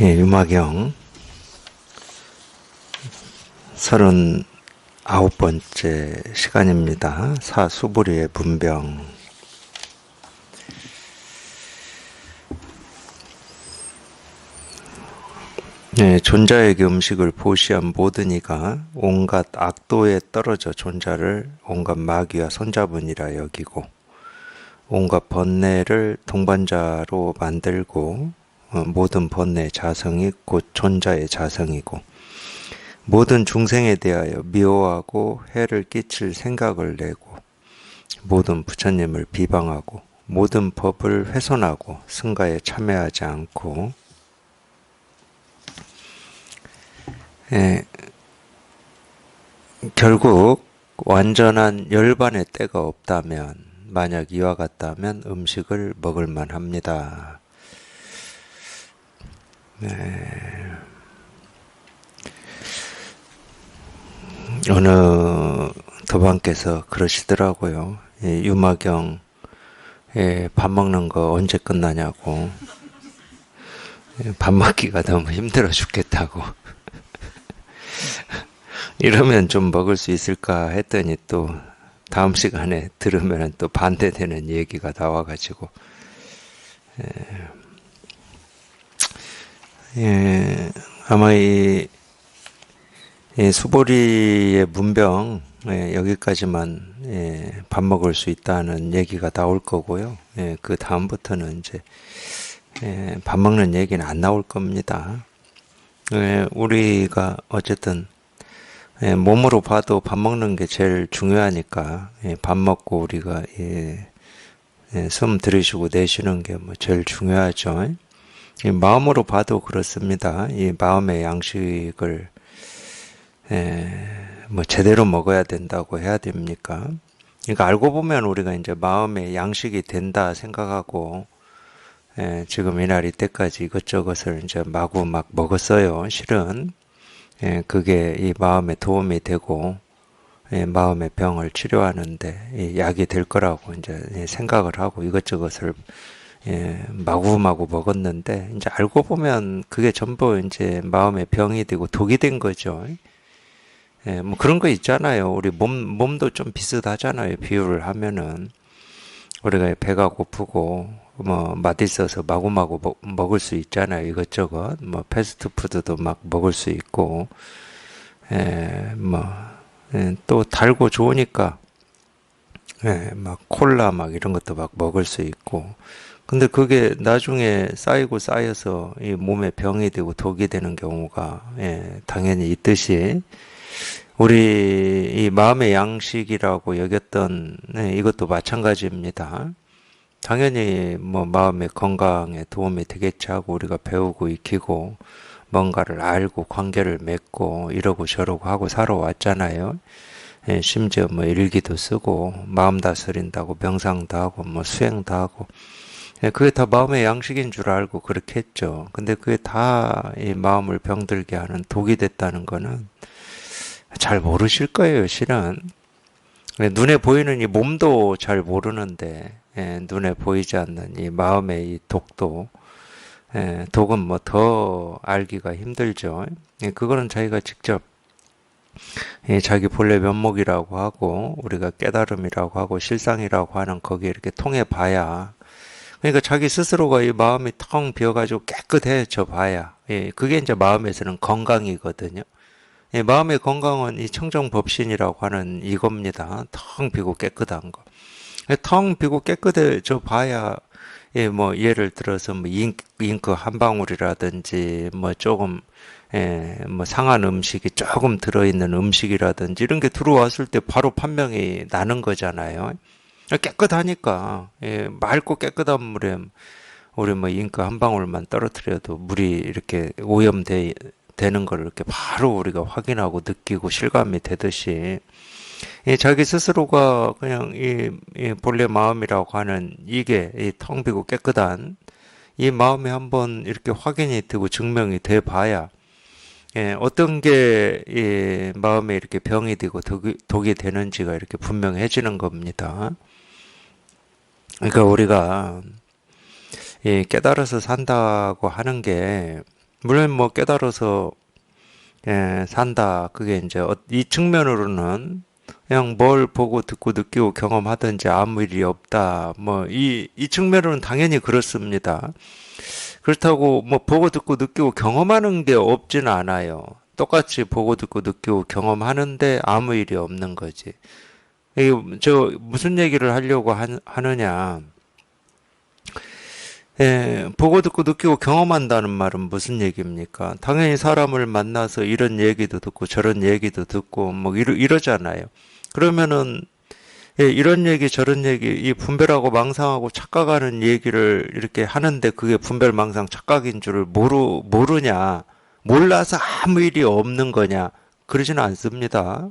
유마경 39번째 시간입니다. 사수부리의 문병. 존자에게 음식을 보시한 모든 이가 온갖 악도에 떨어져 존자를 온갖 마귀와 손잡으니라 여기고 온갖 번뇌를 동반자로 만들고 모든 번뇌의 자성이 곧 존자의 자성이고 모든 중생에 대하여 미워하고 해를 끼칠 생각을 내고 모든 부처님을 비방하고 모든 법을 훼손하고 승가에 참여하지 않고 결국 완전한 열반의 때가 없다면 만약 이와 같다면 음식을 먹을 만합니다. 어느 도반께서 그러시더라고요. 유마경 밥 먹는 거 언제 끝나냐고. 밥 먹기가 너무 힘들어 죽겠다고. 이러면 좀 먹을 수 있을까 했더니 또 다음 시간에 들으면 또 반대되는 얘기가 나와가지고 아마 이 수보리의 문병 여기까지만 밥 먹을 수 있다는 얘기가 나올 거고요. 그 다음부터는 이제 밥 먹는 얘기는 안 나올 겁니다. 우리가 어쨌든 몸으로 봐도 밥 먹는 게 제일 중요하니까 밥 먹고 우리가 숨 들이쉬고 내쉬는 게 뭐 제일 중요하죠. 마음으로 봐도 그렇습니다. 이 마음의 양식을 뭐 제대로 먹어야 된다고 해야 됩니까? 그러니까 알고 보면 우리가 이제 마음의 양식이 된다 생각하고 지금 이날 이때까지 이것저것을 이제 마구 막 먹었어요. 실은 그게 이 마음에 도움이 되고 마음의 병을 치료하는데 약이 될 거라고 이제 생각을 하고 이것저것을 마구마구 먹었는데 이제 알고 보면 그게 전부 이제 마음의 병이 되고 독이 된 거죠. 뭐 그런 거 있잖아요. 우리 몸도 좀 비슷하잖아요. 비유를 하면은 우리가 배가 고프고 뭐 맛있어서 마구마구 먹을 수 있잖아요. 이것저것 뭐 패스트푸드도 막 먹을 수 있고 또 달고 좋으니까 막 콜라 막 이런 것도 막 먹을 수 있고 근데 그게 나중에 쌓이고 쌓여서 이 몸에 병이 되고 독이 되는 경우가 당연히 있듯이 우리 이 마음의 양식이라고 여겼던 이것도 마찬가지입니다. 당연히 뭐 마음의 건강에 도움이 되겠지 하고 우리가 배우고 익히고 뭔가를 알고 관계를 맺고 이러고 저러고 하고 살아왔잖아요. 심지어 뭐 일기도 쓰고 마음 다스린다고 명상도 하고 뭐 수행도 하고 그게 다 마음의 양식인 줄 알고 그렇게 했죠. 근데 그게 다 이 마음을 병들게 하는 독이 됐다는 거는 잘 모르실 거예요, 실은. 눈에 보이는 이 몸도 잘 모르는데 눈에 보이지 않는 이 마음의 이 독도 독은 뭐 더 알기가 힘들죠. 그거는 자기가 직접 자기 본래 면목이라고 하고 우리가 깨달음이라고 하고 실상이라고 하는 거기에 이렇게 통해 봐야 그러니까 자기 스스로가 이 마음이 텅 비어가지고 깨끗해져 봐야 그게 이제 마음에서는 건강이거든요. 마음의 건강은 이 청정법신이라고 하는 이겁니다. 텅 비고 깨끗한 거. 텅 비고 깨끗해져 봐야 뭐 예를 들어서 뭐 잉크 한 방울이라든지 뭐 조금 뭐 상한 음식이 조금 들어있는 음식이라든지 이런 게 들어왔을 때 바로 판명이 나는 거잖아요. 깨끗하니까 맑고 깨끗한 물에 우리 뭐 잉크 한 방울만 떨어뜨려도 물이 이렇게 되는 걸 이렇게 바로 우리가 확인하고 느끼고 실감이 되듯이 자기 스스로가 그냥 이 본래 마음이라고 하는 이게 이 텅 비고 깨끗한 이 마음이 한번 이렇게 확인이 되고 증명이 돼 봐야 어떤 게 이 마음에 이렇게 병이 되고 독이 되는지가 이렇게 분명해지는 겁니다. 그러니까 우리가 깨달아서 산다고 하는 게 물론 뭐 깨달아서 산다. 그게 이제 이 측면으로는 그냥 뭘 보고 듣고 느끼고 경험하든지 아무 일이 없다. 뭐 이 측면으로는 당연히 그렇습니다. 그렇다고 뭐 보고 듣고 느끼고 경험하는 게 없지는 않아요. 똑같이 보고 듣고 느끼고 경험하는데 아무 일이 없는 거지. 이게 저 무슨 얘기를 하려고 하느냐. 보고 듣고 느끼고 경험한다는 말은 무슨 얘기입니까? 당연히 사람을 만나서 이런 얘기도 듣고 저런 얘기도 듣고 뭐 이러잖아요. 그러면은 이런 얘기 저런 얘기 이 분별하고 망상하고 착각하는 얘기를 이렇게 하는데 그게 분별 망상 착각인 줄을 모르냐? 몰라서 아무 일이 없는 거냐? 그러지는 않습니다.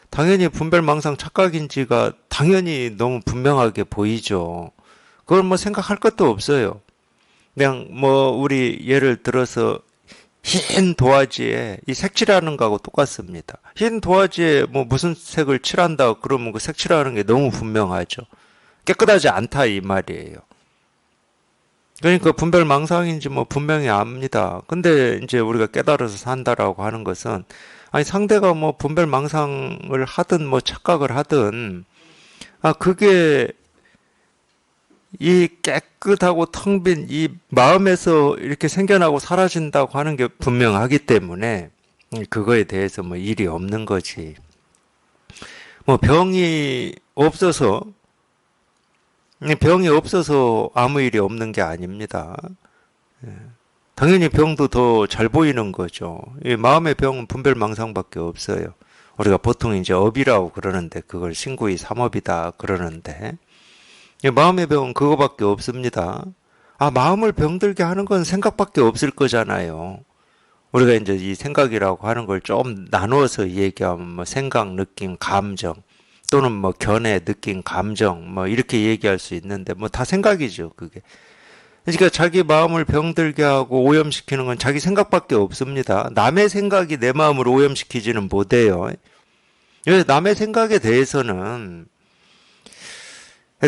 당연히 분별 망상 착각인지가 당연히 너무 분명하게 보이죠. 그걸 뭐 생각할 것도 없어요. 그냥 뭐 우리 예를 들어서 흰 도화지에 이 색칠하는 거하고 똑같습니다. 흰 도화지에 뭐 무슨 색을 칠한다 그러면 그 색칠하는 게 너무 분명하죠. 깨끗하지 않다 이 말이에요. 그러니까 분별 망상인지 뭐 분명히 압니다. 근데 이제 우리가 깨달아서 산다라고 하는 것은 아니 상대가 뭐 분별 망상을 하든 뭐 착각을 하든 그게 이 깨끗하고 텅 빈 이 마음에서 이렇게 생겨나고 사라진다고 하는 게 분명하기 때문에 그거에 대해서 뭐 일이 없는 거지. 뭐 병이 없어서 아무 일이 없는 게 아닙니다. 당연히 병도 더 잘 보이는 거죠. 이 마음의 병은 분별망상밖에 없어요. 우리가 보통 이제 업이라고 그러는데 그걸 신구이 삼업이다 그러는데 마음의 병은 그거밖에 없습니다. 마음을 병들게 하는 건 생각밖에 없을 거잖아요. 우리가 이제 이 생각이라고 하는 걸 좀 나누어서 얘기하면 뭐 생각, 느낌, 감정 또는 뭐 견해, 느낌, 감정 뭐 이렇게 얘기할 수 있는데 뭐 다 생각이죠, 그게. 그러니까 자기 마음을 병들게 하고 오염시키는 건 자기 생각밖에 없습니다. 남의 생각이 내 마음을 오염시키지는 못해요. 그래서 남의 생각에 대해서는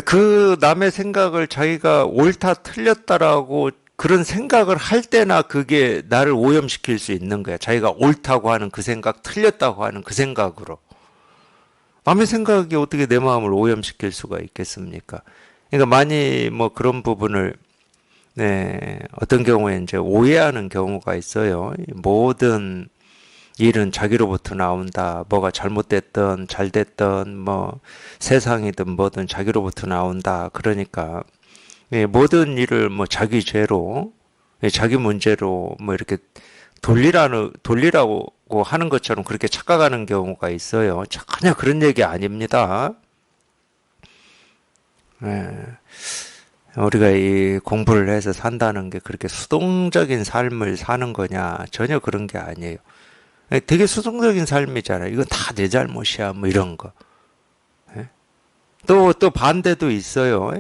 그 남의 생각을 자기가 옳다 틀렸다라고 그런 생각을 할 때나 그게 나를 오염시킬 수 있는 거야. 자기가 옳다고 하는 그 생각, 틀렸다고 하는 그 생각으로. 남의 생각이 어떻게 내 마음을 오염시킬 수가 있겠습니까? 그러니까 많이 뭐 그런 부분을 어떤 경우에 이제 오해하는 경우가 있어요. 모든 일은 자기로부터 나온다. 뭐가 잘못됐든 잘됐든 뭐 세상이든 뭐든 자기로부터 나온다. 그러니까 모든 일을 뭐 자기 죄로 자기 문제로 뭐 이렇게 돌리라고 하는 것처럼 그렇게 착각하는 경우가 있어요. 전혀 그런 얘기 아닙니다. 우리가 이 공부를 해서 산다는 게 그렇게 수동적인 삶을 사는 거냐? 전혀 그런 게 아니에요. 되게 수동적인 삶이잖아요. 이건 다 내 잘못이야. 뭐 이런 거. 또 반대도 있어요.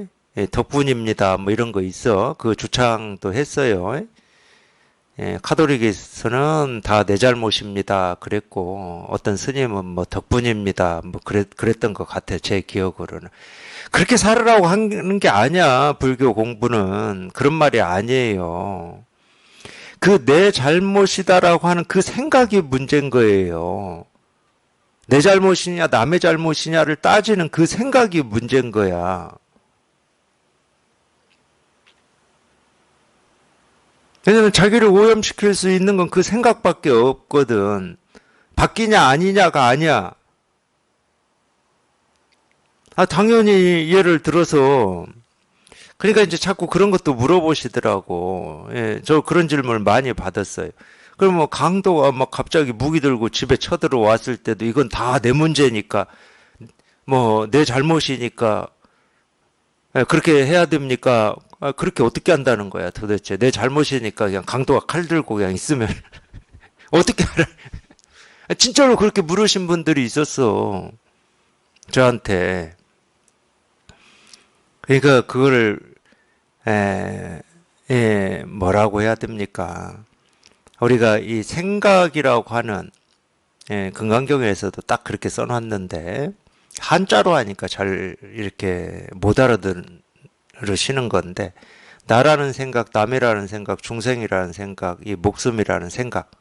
덕분입니다. 뭐 이런 거 있어. 그 주창도 했어요. 카톨릭에서는 다 내 잘못입니다. 그랬고, 어떤 스님은 뭐 덕분입니다. 뭐 그랬던 것 같아요. 제 기억으로는. 그렇게 살으라고 하는 게 아니야. 불교 공부는. 그런 말이 아니에요. 그 내 잘못이다라고 하는 그 생각이 문제인 거예요. 내 잘못이냐, 남의 잘못이냐를 따지는 그 생각이 문제인 거야. 왜냐면 자기를 오염시킬 수 있는 건 그 생각밖에 없거든. 바뀌냐, 아니냐가 아니야. 당연히 예를 들어서, 그러니까 이제 자꾸 그런 것도 물어보시더라고. 저 그런 질문을 많이 받았어요. 그럼 뭐 강도가 막 갑자기 무기 들고 집에 쳐들어왔을 때도 이건 다 내 문제니까, 뭐 내 잘못이니까 그렇게 해야 됩니까? 그렇게 어떻게 한다는 거야 도대체. 내 잘못이니까 그냥 강도가 칼 들고 그냥 있으면 어떻게 알아? 진짜로 그렇게 물으신 분들이 있었어. 저한테. 그러니까 그거를 뭐라고 해야 됩니까? 우리가 이 생각이라고 하는 금강경에서도 딱 그렇게 써놨는데 한자로 하니까 잘 이렇게 못 알아들으시는 건데 나라는 생각, 남이라는 생각, 중생이라는 생각, 이 목숨이라는 생각.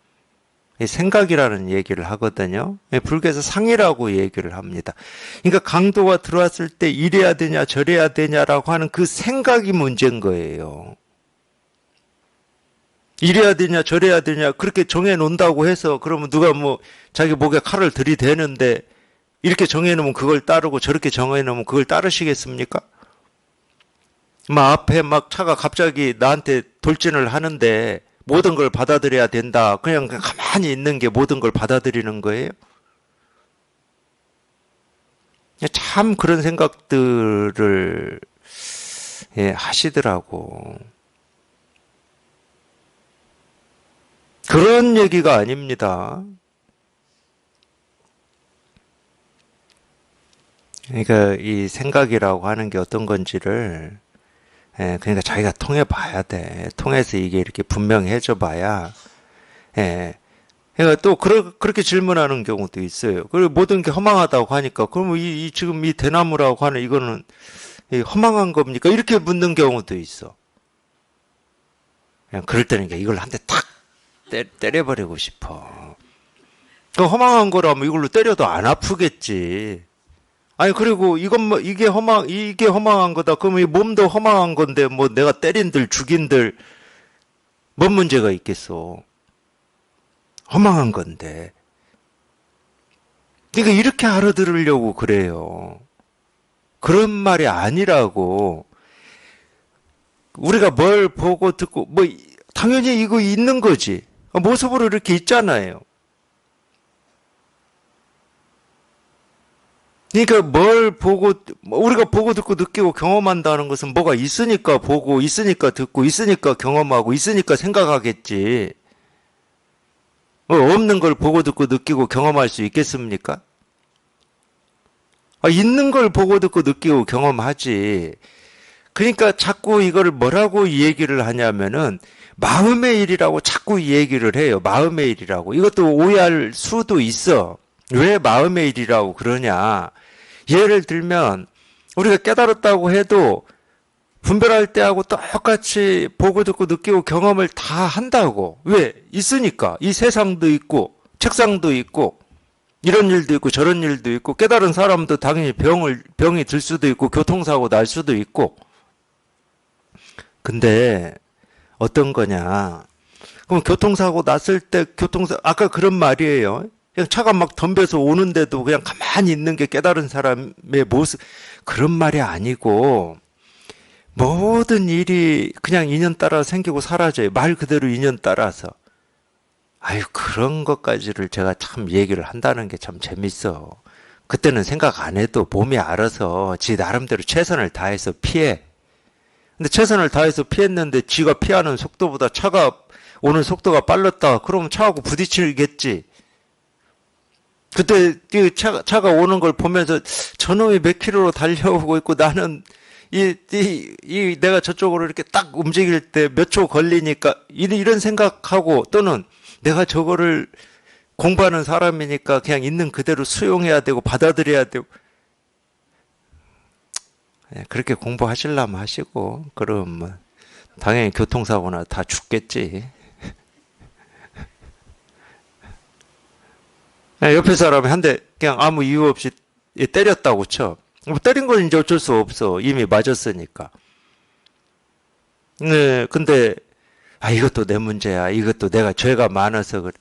이 생각이라는 얘기를 하거든요. 불교에서 상이라고 얘기를 합니다. 그러니까 강도가 들어왔을 때 이래야 되냐 저래야 되냐라고 하는 그 생각이 문제인 거예요. 이래야 되냐 저래야 되냐 그렇게 정해놓는다고 해서 그러면 누가 뭐 자기 목에 칼을 들이대는데 이렇게 정해놓으면 그걸 따르고 저렇게 정해놓으면 그걸 따르시겠습니까? 막 앞에 막 차가 갑자기 나한테 돌진을 하는데 모든 걸 받아들여야 된다. 그냥 가만히 있는 게 모든 걸 받아들이는 거예요. 참 그런 생각들을 하시더라고. 그런 얘기가 아닙니다. 그러니까 이 생각이라고 하는 게 어떤 건지를 그러니까 자기가 통해 봐야 돼. 통해서 이게 이렇게 분명해져 봐야 그러니까 또 그렇게 질문하는 경우도 있어요. 그리고 모든 게 허망하다고 하니까 그럼 지금 이 대나무라고 하는 이거는 허망한 겁니까? 이렇게 묻는 경우도 있어. 그냥 그럴 때는 이걸 한 대 탁 때려버리고 싶어. 그 허망한 거라면 이걸로 때려도 안 아프겠지. 아니 그리고 이게 허망한 거다. 그러면 이 몸도 허망한 건데 뭐 내가 때린들 죽인들 뭔 문제가 있겠어. 허망한 건데. 그러니까 이렇게 알아들으려고 그래요. 그런 말이 아니라고. 우리가 뭘 보고 듣고 뭐 당연히 이거 있는 거지. 모습으로 이렇게 있잖아요. 그러니까 우리가 보고 듣고 느끼고 경험한다는 것은 뭐가 있으니까 보고, 있으니까 듣고, 있으니까 경험하고, 있으니까 생각하겠지. 없는 걸 보고 듣고 느끼고 경험할 수 있겠습니까? 있는 걸 보고 듣고 느끼고 경험하지. 그러니까 자꾸 이걸 뭐라고 이 얘기를 하냐면은 마음의 일이라고 자꾸 이 얘기를 해요. 마음의 일이라고. 이것도 오해할 수도 있어. 왜 마음의 일이라고 그러냐. 예를 들면 우리가 깨달았다고 해도 분별할 때하고 똑같이 보고 듣고 느끼고 경험을 다 한다고. 왜? 있으니까. 이 세상도 있고 책상도 있고 이런 일도 있고 저런 일도 있고 깨달은 사람도 당연히 병이 들 수도 있고 교통사고 날 수도 있고. 근데 어떤 거냐. 그럼 교통사고 났을 때 아까 그런 말이에요. 그냥 차가 막 덤벼서 오는데도 그냥 가만히 있는 게 깨달은 사람의 모습. 그런 말이 아니고 모든 일이 그냥 인연 따라 생기고 사라져요. 말 그대로 인연 따라서. 아유, 그런 것까지를 제가 참 얘기를 한다는 게 참 재밌어. 그때는 생각 안 해도 몸이 알아서 지 나름대로 최선을 다해서 피해. 근데 최선을 다해서 피했는데 지가 피하는 속도보다 차가 오는 속도가 빨랐다. 그러면 차하고 부딪히겠지. 그때 차가 오는 걸 보면서 저놈이 몇 킬로로 달려오고 있고 나는 내가 저쪽으로 이렇게 딱 움직일 때 몇 초 걸리니까 이런 생각하고 또는 내가 저거를 공부하는 사람이니까 그냥 있는 그대로 수용해야 되고 받아들여야 되고 그렇게 공부하시려면 하시고 그러면 당연히 교통사고나 다 죽겠지. 옆에 사람이 한 대 그냥 아무 이유 없이 때렸다고 쳐. 뭐 때린 건 이제 어쩔 수 없어. 이미 맞았으니까. 네, 근데 이것도 내 문제야. 이것도 내가 죄가 많아서 그래.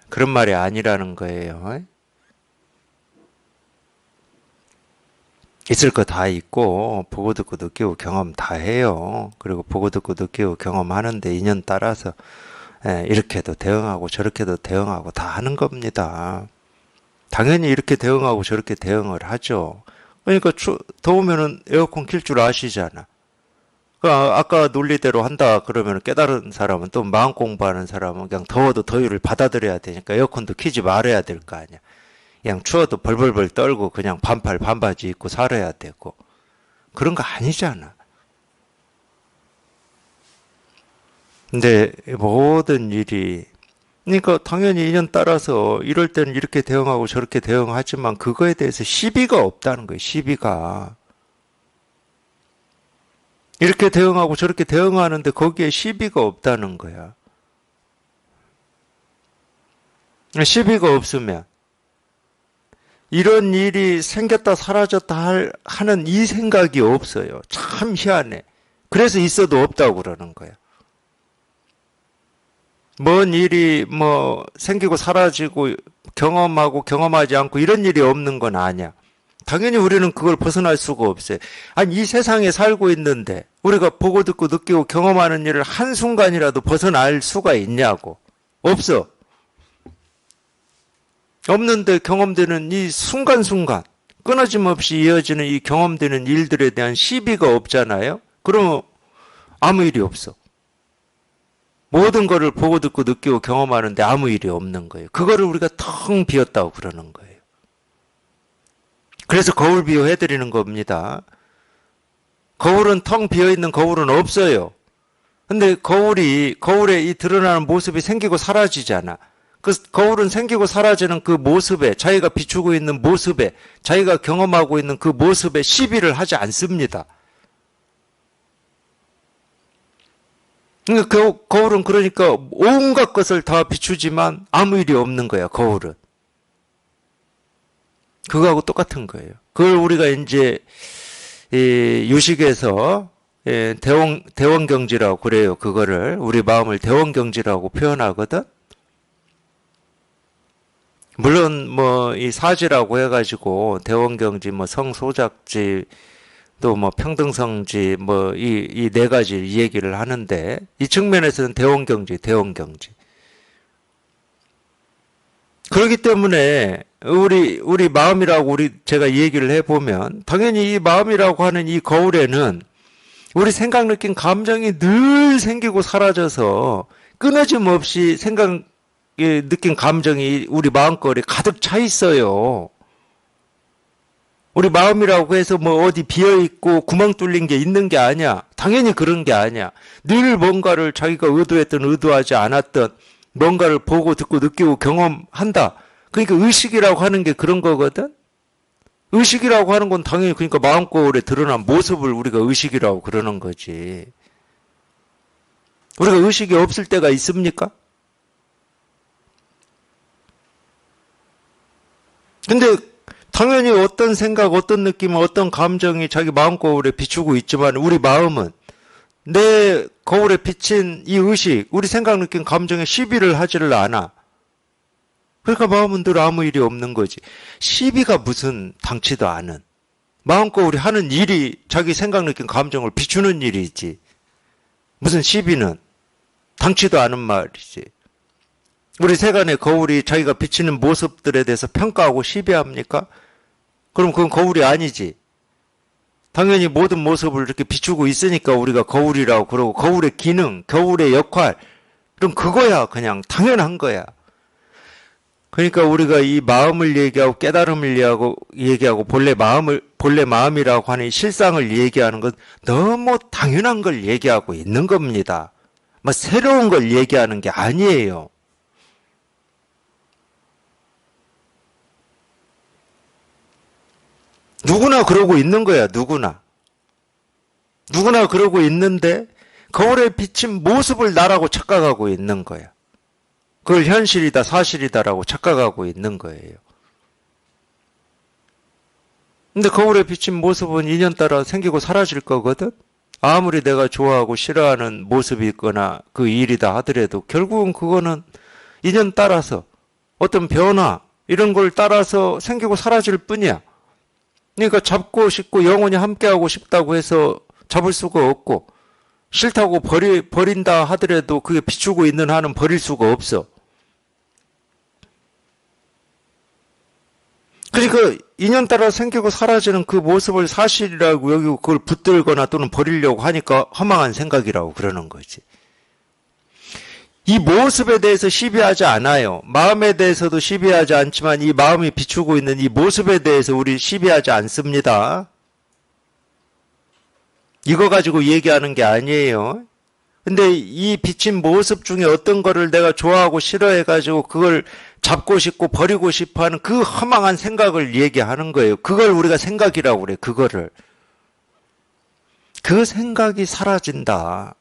그런 말이 아니라는 거예요. 있을 거 다 있고 보고 듣고 느끼고 경험 다 해요. 그리고 보고 듣고 느끼고 경험하는데 인연 따라서 이렇게도 대응하고 저렇게도 대응하고 다 하는 겁니다. 당연히 이렇게 대응하고 저렇게 대응을 하죠. 그러니까 더우면은 에어컨 킬 줄 아시잖아. 아까 논리대로 한다 그러면 깨달은 사람은 또 마음 공부하는 사람은 그냥 더워도 더위를 받아들여야 되니까 에어컨도 켜지 말아야 될 거 아니야. 그냥 추워도 벌벌벌 떨고 그냥 반팔 반바지 입고 살아야 되고 그런 거 아니잖아. 근데 모든 일이 그러니까 당연히 인연 따라서 이럴 때는 이렇게 대응하고 저렇게 대응하지만 그거에 대해서 시비가 없다는 거예요. 시비가. 이렇게 대응하고 저렇게 대응하는데 거기에 시비가 없다는 거야. 시비가 없으면 이런 일이 생겼다 사라졌다 하는 이 생각이 없어요. 참 희한해. 그래서 있어도 없다고 그러는 거야. 뭔 일이 뭐 생기고 사라지고 경험하고 경험하지 않고 이런 일이 없는 건 아니야. 당연히 우리는 그걸 벗어날 수가 없어요. 아니, 이 세상에 살고 있는데 우리가 보고 듣고 느끼고 경험하는 일을 한순간이라도 벗어날 수가 있냐고. 없어. 없는데 경험되는 이 순간순간 끊어짐 없이 이어지는 이 경험되는 일들에 대한 시비가 없잖아요. 그러면 아무 일이 없어. 모든 거를 보고 듣고 느끼고 경험하는데 아무 일이 없는 거예요. 그거를 우리가 텅 비었다고 그러는 거예요. 그래서 거울 비유해드리는 겁니다. 거울은 텅 비어있는 거울은 없어요. 근데 거울에 이 드러나는 모습이 생기고 사라지잖아. 그 거울은 생기고 사라지는 그 모습에, 자기가 비추고 있는 모습에, 자기가 경험하고 있는 그 모습에 시비를 하지 않습니다. 그러니까 거울은 그러니까 온갖 것을 다 비추지만 아무 일이 없는 거야, 거울은. 그거하고 똑같은 거예요. 그걸 우리가 이제 유식에서 대원경지라고 그래요. 그거를 우리 마음을 대원경지라고 표현하거든. 물론 뭐 이 사지라고 해가지고 대원경지, 뭐 성소작지, 또 뭐 평등성지, 뭐 이 네 가지 얘기를 하는데 이 측면에서는 대원경지. 그렇기 때문에 우리 마음이라고 제가 이 얘기를 해보면 당연히 이 마음이라고 하는 이 거울에는 우리 생각, 느낀 감정이 늘 생기고 사라져서 끊어짐 없이 생각, 느낀 감정이 우리 마음거리에 가득 차 있어요. 우리 마음이라고 해서 뭐 어디 비어있고 구멍 뚫린 게 있는 게 아니야. 당연히 그런 게 아니야. 늘 뭔가를 자기가 의도했던 의도하지 않았던 뭔가를 보고 듣고 느끼고 경험한다. 그러니까 의식이라고 하는 게 그런 거거든. 의식이라고 하는 건 당연히 그러니까 마음거울에 드러난 모습을 우리가 의식이라고 그러는 거지. 우리가 의식이 없을 때가 있습니까? 근데 당연히 어떤 생각, 어떤 느낌, 어떤 감정이 자기 마음거울에 비추고 있지만 우리 마음은 내 거울에 비친 이 의식, 우리 생각, 느낀 감정에 시비를 하지를 않아. 그러니까 마음은 늘 아무 일이 없는 거지. 시비가 무슨 당치도 않은. 마음거울이 하는 일이 자기 생각, 느낀 감정을 비추는 일이지. 무슨 시비는 당치도 않은 말이지. 우리 세간의 거울이 자기가 비치는 모습들에 대해서 평가하고 시비합니까? 그럼 그건 거울이 아니지. 당연히 모든 모습을 이렇게 비추고 있으니까 우리가 거울이라고 그러고 거울의 기능, 거울의 역할, 그럼 그거야. 그냥 당연한 거야. 그러니까 우리가 이 마음을 얘기하고 깨달음을 얘기하고 본래 마음이라고 하는 실상을 얘기하는 건 너무 당연한 걸 얘기하고 있는 겁니다. 뭐 새로운 걸 얘기하는 게 아니에요. 누구나 그러고 있는 거야, 누구나. 누구나 그러고 있는데 거울에 비친 모습을 나라고 착각하고 있는 거야. 그걸 현실이다, 사실이다라고 착각하고 있는 거예요. 근데 거울에 비친 모습은 인연따라 생기고 사라질 거거든? 아무리 내가 좋아하고 싫어하는 모습이 있거나 그 일이다 하더라도 결국은 그거는 인연 따라서 어떤 변화, 이런 걸 따라서 생기고 사라질 뿐이야. 그러니까 잡고 싶고 영원히 함께하고 싶다고 해서 잡을 수가 없고 싫다고 버린다 하더라도 그게 비추고 있는 한은 버릴 수가 없어. 그러니까 인연 따라 생기고 사라지는 그 모습을 사실이라고 여기고 그걸 붙들거나 또는 버리려고 하니까 허망한 생각이라고 그러는 거지. 이 모습에 대해서 시비하지 않아요. 마음에 대해서도 시비하지 않지만 이 마음이 비추고 있는 이 모습에 대해서 우리 시비하지 않습니다. 이거 가지고 얘기하는 게 아니에요. 근데 이 비친 모습 중에 어떤 거를 내가 좋아하고 싫어해가지고 그걸 잡고 싶고 버리고 싶어 하는 그 허망한 생각을 얘기하는 거예요. 그걸 우리가 생각이라고 그래, 그거를. 그 생각이 사라진다.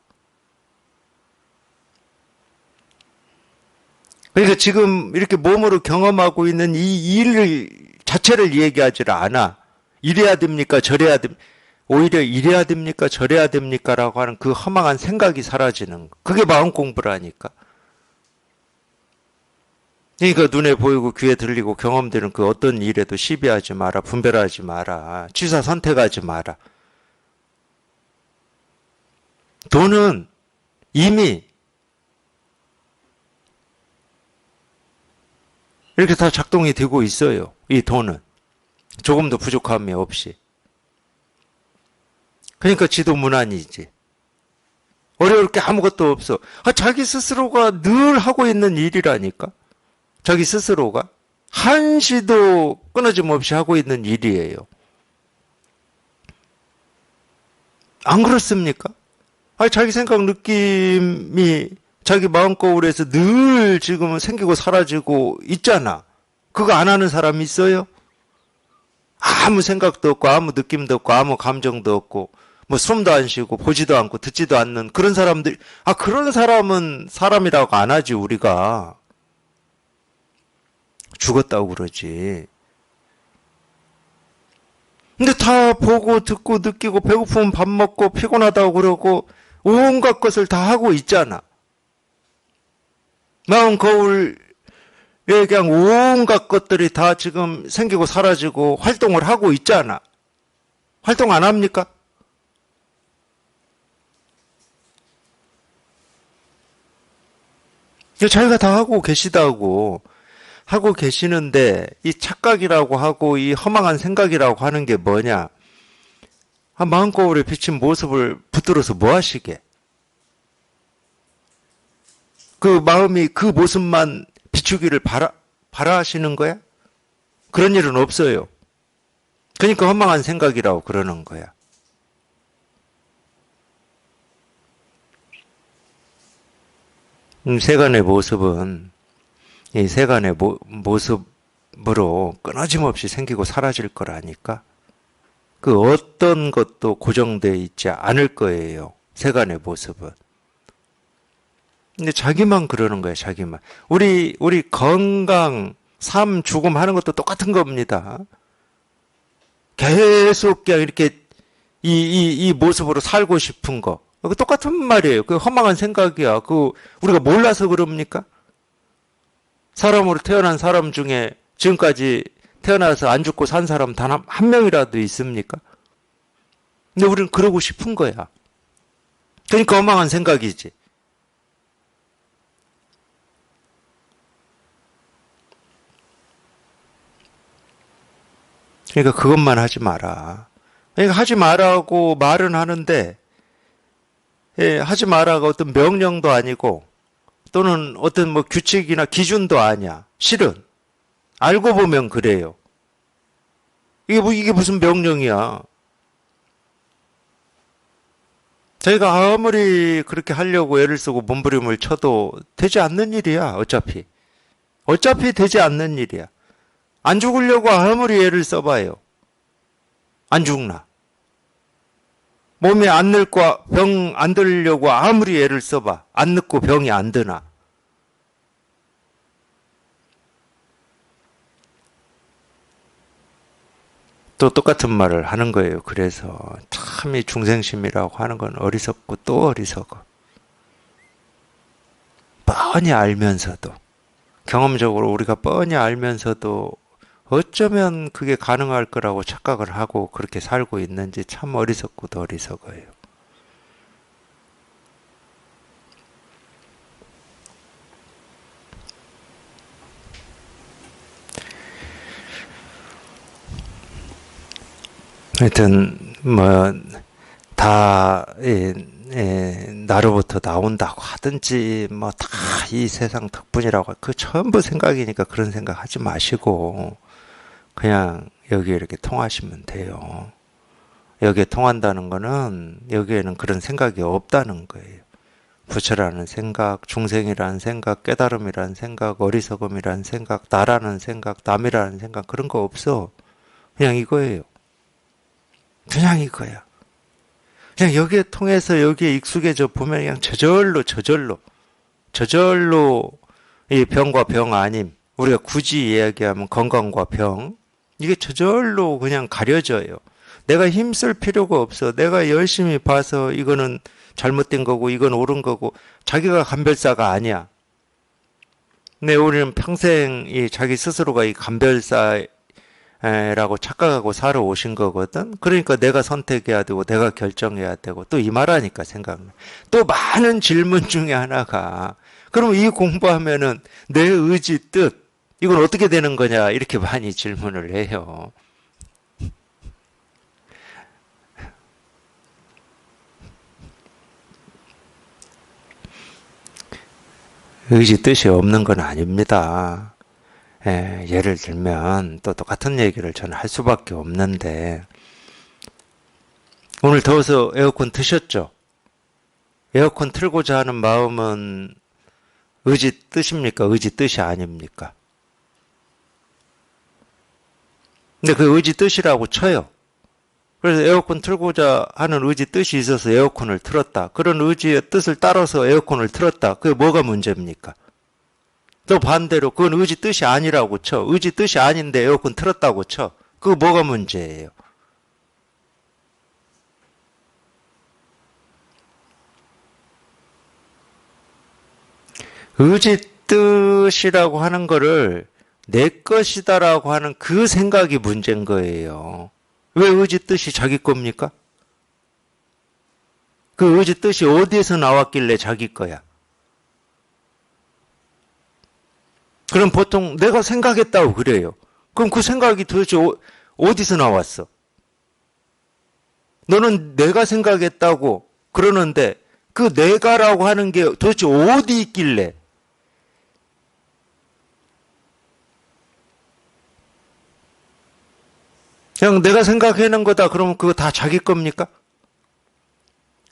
그러니까 지금 이렇게 몸으로 경험하고 있는 이 일 자체를 얘기하지 않아. 이래야 됩니까? 저래야 됩니까? 오히려 이래야 됩니까? 저래야 됩니까? 라고 하는 그 허망한 생각이 사라지는 거. 그게 마음 공부라니까. 그러니까 눈에 보이고 귀에 들리고 경험되는 그 어떤 일에도 시비하지 마라. 분별하지 마라. 취사 선택하지 마라. 돈은 이미 이렇게 다 작동이 되고 있어요. 이 돈은. 조금도 부족함이 없이. 그러니까 지도문안이지. 어려울 게 아무것도 없어. 자기 스스로가 늘 하고 있는 일이라니까. 자기 스스로가 한시도 끊어짐 없이 하고 있는 일이에요. 안 그렇습니까? 자기 생각 느낌이 자기 마음거울에서 늘 지금은 생기고 사라지고 있잖아. 그거 안 하는 사람 있어요? 아무 생각도 없고 아무 느낌도 없고 아무 감정도 없고 뭐 숨도 안 쉬고 보지도 않고 듣지도 않는 그런 사람들. 그런 사람은 사람이라고 안 하지 우리가. 죽었다고 그러지. 근데 다 보고 듣고 느끼고 배고프면 밥 먹고 피곤하다고 그러고 온갖 것을 다 하고 있잖아. 마음 거울에 그냥 온갖 것들이 다 지금 생기고 사라지고 활동을 하고 있잖아. 활동 안 합니까? 자기가 다 하고 계시다고. 하고 계시는데 이 착각이라고 하고 이 허망한 생각이라고 하는 게 뭐냐? 마음거울에 비친 모습을 붙들어서 뭐 하시게? 그 마음이 그 모습만 비추기를 바라 하시는 거야? 그런 일은 없어요. 그러니까 허망한 생각이라고 그러는 거야. 세간의 모습은 이 세간의 모습으로 끊어짐 없이 생기고 사라질 거라니까. 그 어떤 것도 고정되어 있지 않을 거예요. 세간의 모습은. 근데 자기만 그러는 거예요, 자기만. 우리 건강, 삶, 죽음 하는 것도 똑같은 겁니다. 계속 그냥 이렇게 이 모습으로 살고 싶은 거. 그 똑같은 말이에요. 그 허망한 생각이야. 우리가 몰라서 그럽니까? 사람으로 태어난 사람 중에 지금까지 태어나서 안 죽고 산 사람 단 한 명이라도 있습니까? 근데 우리는 그러고 싶은 거야. 그러니까 허망한 생각이지. 그러니까 그것만 하지 마라. 그러니까 하지 마라고 말은 하는데, 하지 마라가 어떤 명령도 아니고, 또는 어떤 뭐 규칙이나 기준도 아니야. 실은. 알고 보면 그래요. 이게 무슨 명령이야. 저희가 아무리 그렇게 하려고 애를 쓰고 몸부림을 쳐도 되지 않는 일이야, 어차피. 어차피 되지 않는 일이야. 안 죽으려고 아무리 애를 써봐요. 안 죽나. 몸에 안 늙고 병 안 들려고 아무리 애를 써봐. 안 늙고 병이 안 드나. 또 똑같은 말을 하는 거예요. 그래서 참 이 중생심이라고 하는 건 어리석고 또 어리석어. 뻔히 알면서도 경험적으로 우리가 뻔히 알면서도 어쩌면 그게 가능할 거라고 착각을 하고 그렇게 살고 있는지 참 어리석고 더 어리석어요. 하여튼 다 나로부터 나온다고 하든지 다 이 세상 덕분이라고 그 전부 생각이니까 그런 생각 하지 마시고 그냥 여기에 이렇게 통하시면 돼요. 여기에 통한다는 거는 여기에는 그런 생각이 없다는 거예요. 부처라는 생각, 중생이라는 생각, 깨달음이라는 생각, 어리석음이라는 생각, 나라는 생각, 남이라는 생각 그런 거 없어. 그냥 이거예요. 그냥 이거야. 그냥 여기에 통해서 여기에 익숙해져 보면 그냥 저절로 이 병과 병 아님, 우리가 굳이 이야기하면 건강과 병, 이게 저절로 그냥 가려져요. 내가 힘쓸 필요가 없어. 내가 열심히 봐서 이거는 잘못된 거고 이건 옳은 거고 자기가 감별사가 아니야. 근데 우리는 평생 이 자기 스스로가 이 감별사라고 착각하고 살아오신 거거든. 그러니까 내가 선택해야 되고 내가 결정해야 되고 또 이 말하니까 생각나. 또 많은 질문 중에 하나가 그럼 이 공부하면은 내 의지 뜻 이건 어떻게 되는 거냐 이렇게 많이 질문을 해요. 의지 뜻이 없는 건 아닙니다. 예를 들면 또 똑같은 얘기를 저는 할 수밖에 없는데 오늘 더워서 에어컨 트셨죠? 에어컨 틀고자 하는 마음은 의지 뜻입니까? 의지 뜻이 아닙니까? 근데 그 의지 뜻이라고 쳐요. 그래서 에어컨 틀고자 하는 의지 뜻이 있어서 에어컨을 틀었다. 그런 의지의 뜻을 따라서 에어컨을 틀었다. 그게 뭐가 문제입니까? 또 반대로 그건 의지 뜻이 아니라고 쳐. 의지 뜻이 아닌데 에어컨 틀었다고 쳐. 그거 뭐가 문제예요? 의지 뜻이라고 하는 거를 내 것이다라고 하는 그 생각이 문제인 거예요. 왜 의지 뜻이 자기 겁니까? 그 의지 뜻이 어디에서 나왔길래 자기 거야? 그럼 보통 내가 생각했다고 그래요. 그럼 그 생각이 도대체 어디서 나왔어? 너는 내가 생각했다고 그러는데 그 내가라고 하는 게 도대체 어디 있길래? 그냥 내가 생각해낸 거다 그러면 그거 다 자기 겁니까?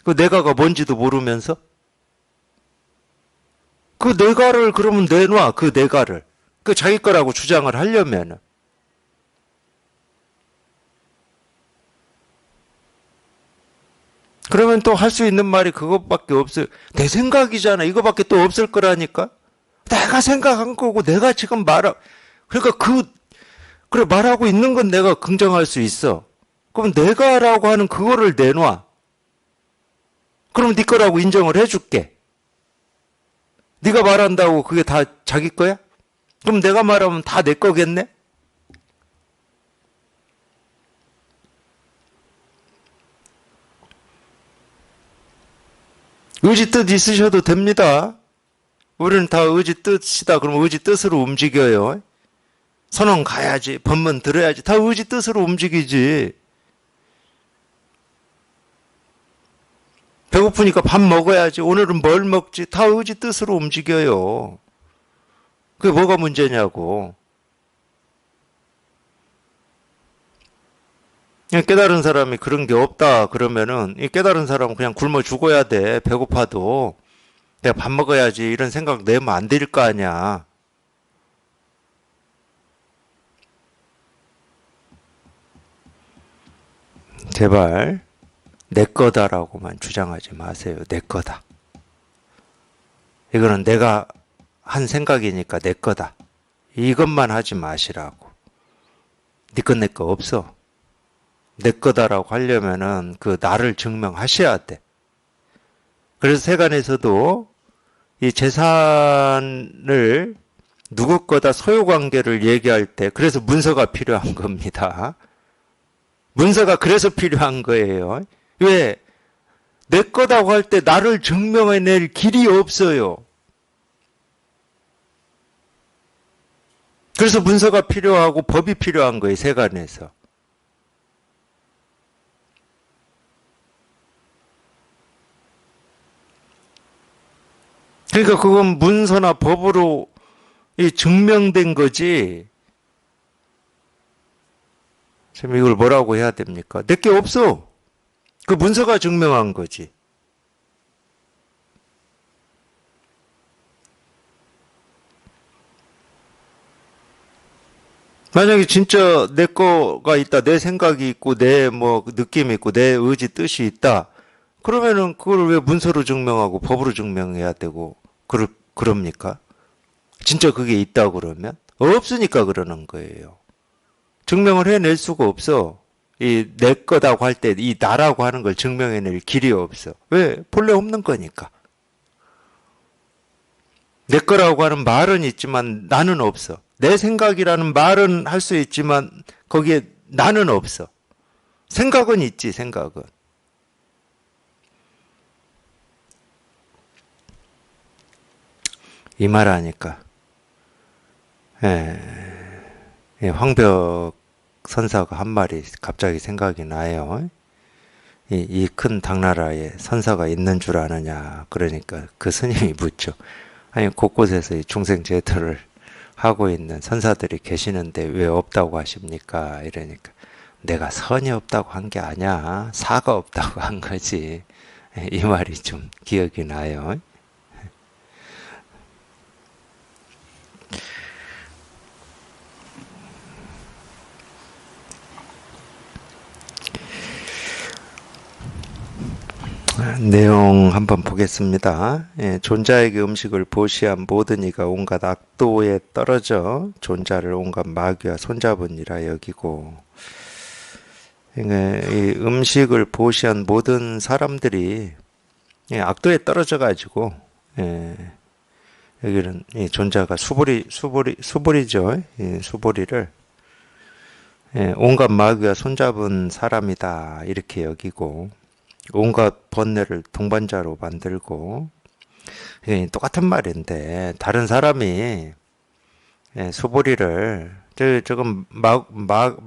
그 내가가 뭔지도 모르면서? 그 내가를 그러면 내놔, 그 내가를. 그 자기 거라고 주장을 하려면은. 그러면 또 할 수 있는 말이 그것밖에 없어요. 내 생각이잖아. 이거밖에 또 없을 거라니까? 내가 생각한 거고, 내가 지금 그러니까 그래, 말하고 있는 건 내가 긍정할 수 있어. 그럼 내가라고 하는 그거를 내놔. 그럼 네 거라고 인정을 해줄게. 네가 말한다고 그게 다 자기 거야? 그럼 내가 말하면 다 내 거겠네? 의지 뜻 있으셔도 됩니다. 우리는 다 의지 뜻이다. 그러면 의지 뜻으로 움직여요. 선언 가야지, 법문 들어야지. 다 의지 뜻으로 움직이지. 배고프니까 밥 먹어야지. 오늘은 뭘 먹지? 다 의지 뜻으로 움직여요. 그게 뭐가 문제냐고. 그냥 깨달은 사람이 그런 게 없다 그러면은 이 깨달은 사람은 그냥 굶어 죽어야 돼. 배고파도. 내가 밥 먹어야지 이런 생각 내면 안 될 거 아니야. 제발 내 거다라고만 주장하지 마세요. 내 거다. 이거는 내가 한 생각이니까 내 거다. 이것만 하지 마시라고. 네 것 내 거 없어. 내 거다라고 하려면은 그 나를 증명하셔야 돼. 그래서 세간에서도 이 재산을 누구 거다 소유관계를 얘기할 때 그래서 문서가 필요한 겁니다. 문서가 그래서 필요한 거예요. 왜? 내 거다고 할 때 나를 증명해낼 길이 없어요. 그래서 문서가 필요하고 법이 필요한 거예요. 세간에서. 그러니까 그건 문서나 법으로 증명된 거지. 지금 이걸 뭐라고 해야 됩니까? 내게 없어. 그 문서가 증명한 거지. 만약에 진짜 내 거가 있다, 내 생각이 있고, 내 뭐 느낌이 있고, 내 의지 뜻이 있다. 그러면은 그걸 왜 문서로 증명하고 법으로 증명해야 되고 그럽니까? 진짜 그게 있다 그러면? 없으니까 그러는 거예요. 증명을 해낼 수가 없어. 이 내 거다고 할 때 이 나라고 하는 걸 증명해낼 길이 없어. 왜? 본래 없는 거니까. 내 거라고 하는 말은 있지만 나는 없어. 내 생각이라는 말은 할 수 있지만 거기에 나는 없어. 생각은 있지, 생각은. 이 말 하니까. 예, 예, 황벽 선사가 한 말이 갑자기 생각이 나요. 이 큰 당나라에 선사가 있는 줄 아느냐. 그러니까 그 스님이 묻죠. 아니, 곳곳에서 이 중생 제도를 하고 있는 선사들이 계시는데 왜 없다고 하십니까? 이러니까 내가 선이 없다고 한 게 아니야. 사가 없다고 한 거지. 이 말이 좀 기억이 나요. 내용 한번 보겠습니다. 예, 존자에게 음식을 보시한 모든 이가 온갖 악도에 떨어져 존자를 온갖 마귀와 손잡으니라 여기고, 그러니까 이 음식을 보시한 모든 사람들이 예, 악도에 떨어져 가지고 예, 여기는 이 존자가 수보리죠. 예, 수보리를 예, 온갖 마귀와 손잡은 사람이다 이렇게 여기고, 온갖 번뇌를 동반자로 만들고, 이게 똑같은 말인데 다른 사람이 예, 수보리를 저건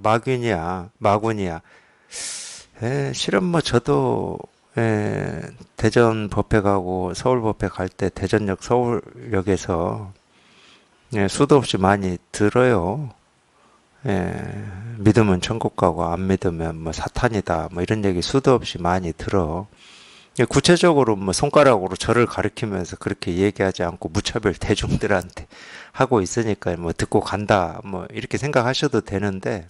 마균이야 마군이야. 예, 실은 뭐 저도 예, 대전 법회 가고 서울 법회 갈 때 대전역 서울역에서 예, 수도 없이 많이 들어요. 예, 믿으면 천국 가고 안 믿으면 뭐 사탄이다 뭐 이런 얘기 수도 없이 많이 들어. 예, 구체적으로 뭐 손가락으로 저를 가리키면서 그렇게 얘기하지 않고 무차별 대중들한테 하고 있으니까 뭐 듣고 간다 뭐 이렇게 생각하셔도 되는데,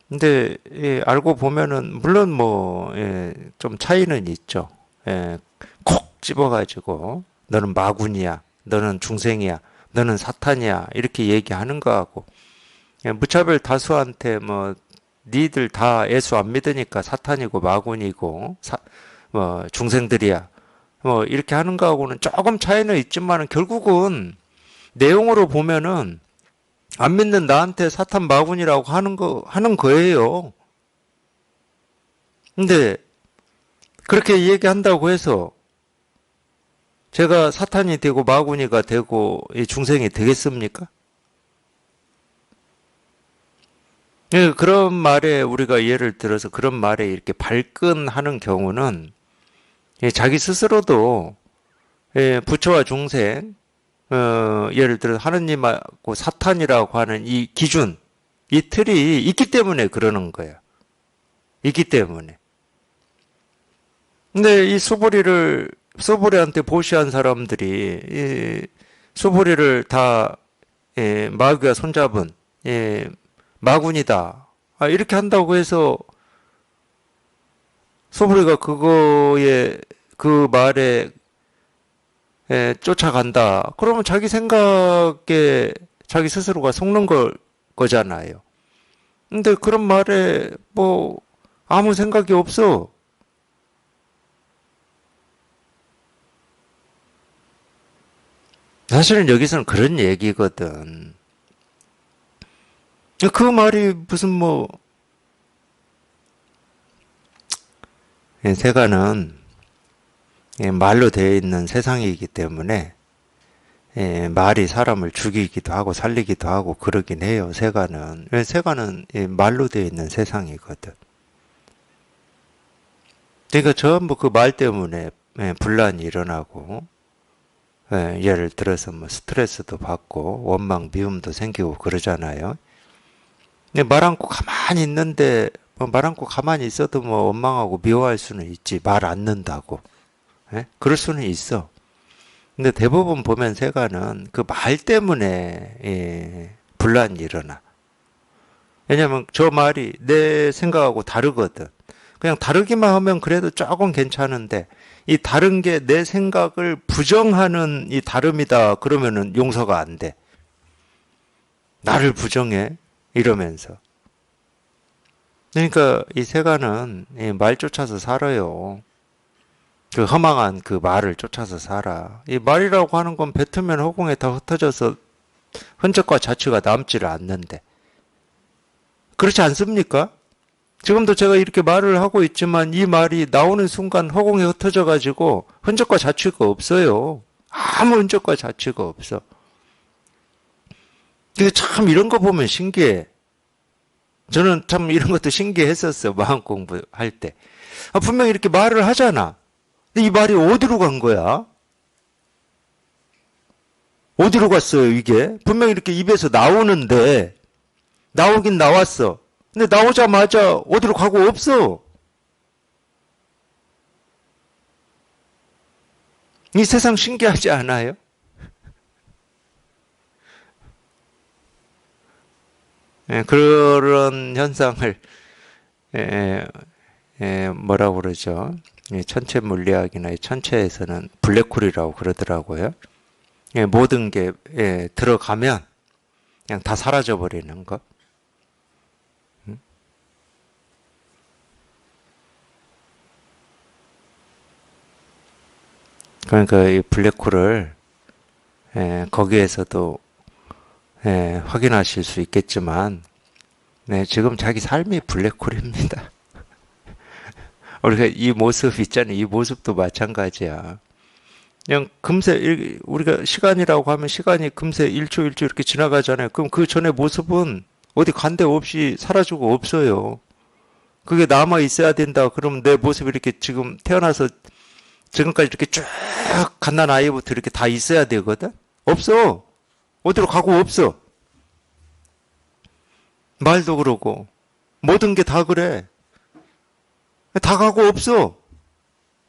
근데 예, 알고 보면은 물론 뭐 예, 좀 차이는 있죠. 예, 콕 집어가지고 너는 마군이야, 너는 중생이야, 너는 사탄이야 이렇게 얘기하는 거하고, 예, 무차별 다수한테 뭐 니들 다 예수 안 믿으니까 사탄이고 마군이고 뭐 중생들이야 뭐 이렇게 하는 거하고는 조금 차이는 있지만 결국은 내용으로 보면은 안 믿는 나한테 사탄 마군이라고 하는 거예요. 근데 그렇게 얘기한다고 해서 제가 사탄이 되고 마군이가 되고 이 중생이 되겠습니까? 예, 그런 말에 우리가 예를 들어서 그런 말에 이렇게 발끈하는 경우는 예, 자기 스스로도 예, 부처와 중생, 예를 들어 하느님하고 사탄이라고 하는 이 기준, 이 틀이 있기 때문에 그러는 거야. 있기 때문에. 근데 이 수보리한테 보시한 사람들이 이 수보리를 다 예, 마귀가 손잡은 예, 마군이다. 아, 이렇게 한다고 해서 수보리가 그거에 그 말에 쫓아간다. 그러면 자기 생각에 자기 스스로가 속는 거잖아요. 근데 그런 말에 뭐 아무 생각이 없어. 사실은 여기서는 그런 얘기거든. 그 말이 무슨 뭐 세간은 말로 되어 있는 세상이기 때문에 말이 사람을 죽이기도 하고 살리기도 하고 그러긴 해요. 세간은. 왜 세간은 말로 되어 있는 세상이거든. 그러니까 전부 그 말 때문에 분란이 일어나고 예를 들어서 뭐 스트레스도 받고 원망 미움도 생기고 그러잖아요. 근데 말 않고 가만히 있는데 말 않고 가만히 있어도 뭐 원망하고 미워할 수는 있지. 말 않는다고. 예? 그럴 수는 있어. 근데 대부분 보면 세간은 그 말 때문에 분란이 일어나. 왜냐면 저 말이 내 생각하고 다르거든. 그냥 다르기만 하면 그래도 조금 괜찮은데 이 다른 게 내 생각을 부정하는 이 다름이다 그러면은 용서가 안 돼. 나를 부정해 이러면서. 그러니까 이 세간은 이 말 쫓아서 살아요. 그 허망한 그 말을 쫓아서 살아. 이 말이라고 하는 건 뱉으면 허공에 다 흩어져서 흔적과 자취가 남지를 않는데. 그렇지 않습니까? 지금도 제가 이렇게 말을 하고 있지만 이 말이 나오는 순간 허공에 흩어져 가지고 흔적과 자취가 없어요. 아무 흔적과 자취가 없어. 근데 참 이런 거 보면 신기해. 저는 참 이런 것도 신기했었어요. 마음 공부할 때. 분명히 이렇게 말을 하잖아. 근데 이 말이 어디로 간 거야? 어디로 갔어요, 이게? 분명히 이렇게 입에서 나오는데, 나오긴 나왔어. 근데 나오자마자 어디로 가고 없어. 이 세상 신기하지 않아요? 예, 그런 현상을 예, 뭐라고 그러죠? 천체 물리학이나 천체에서는 블랙홀이라고 그러더라고요. 예, 모든 게 들어가면 그냥 다 사라져 버리는 거. 그러니까 이 블랙홀을 거기에서도 확인하실 수 있겠지만, 네, 지금 자기 삶이 블랙홀입니다. 우리가 이 모습 있잖아요. 이 모습도 마찬가지야. 그냥 금세 우리가 시간이라고 하면 시간이 금세 1초 1초 이렇게 지나가잖아요. 그럼 그 전에 모습은 어디 간 데 없이 사라지고 없어요. 그게 남아 있어야 된다. 그러면 내 모습이 이렇게 지금 태어나서 지금까지 이렇게 쭉 갓난 아이부터 이렇게 다 있어야 되거든? 없어. 어디로 가고 없어. 말도 그러고 모든 게 다 그래. 다 가고 없어.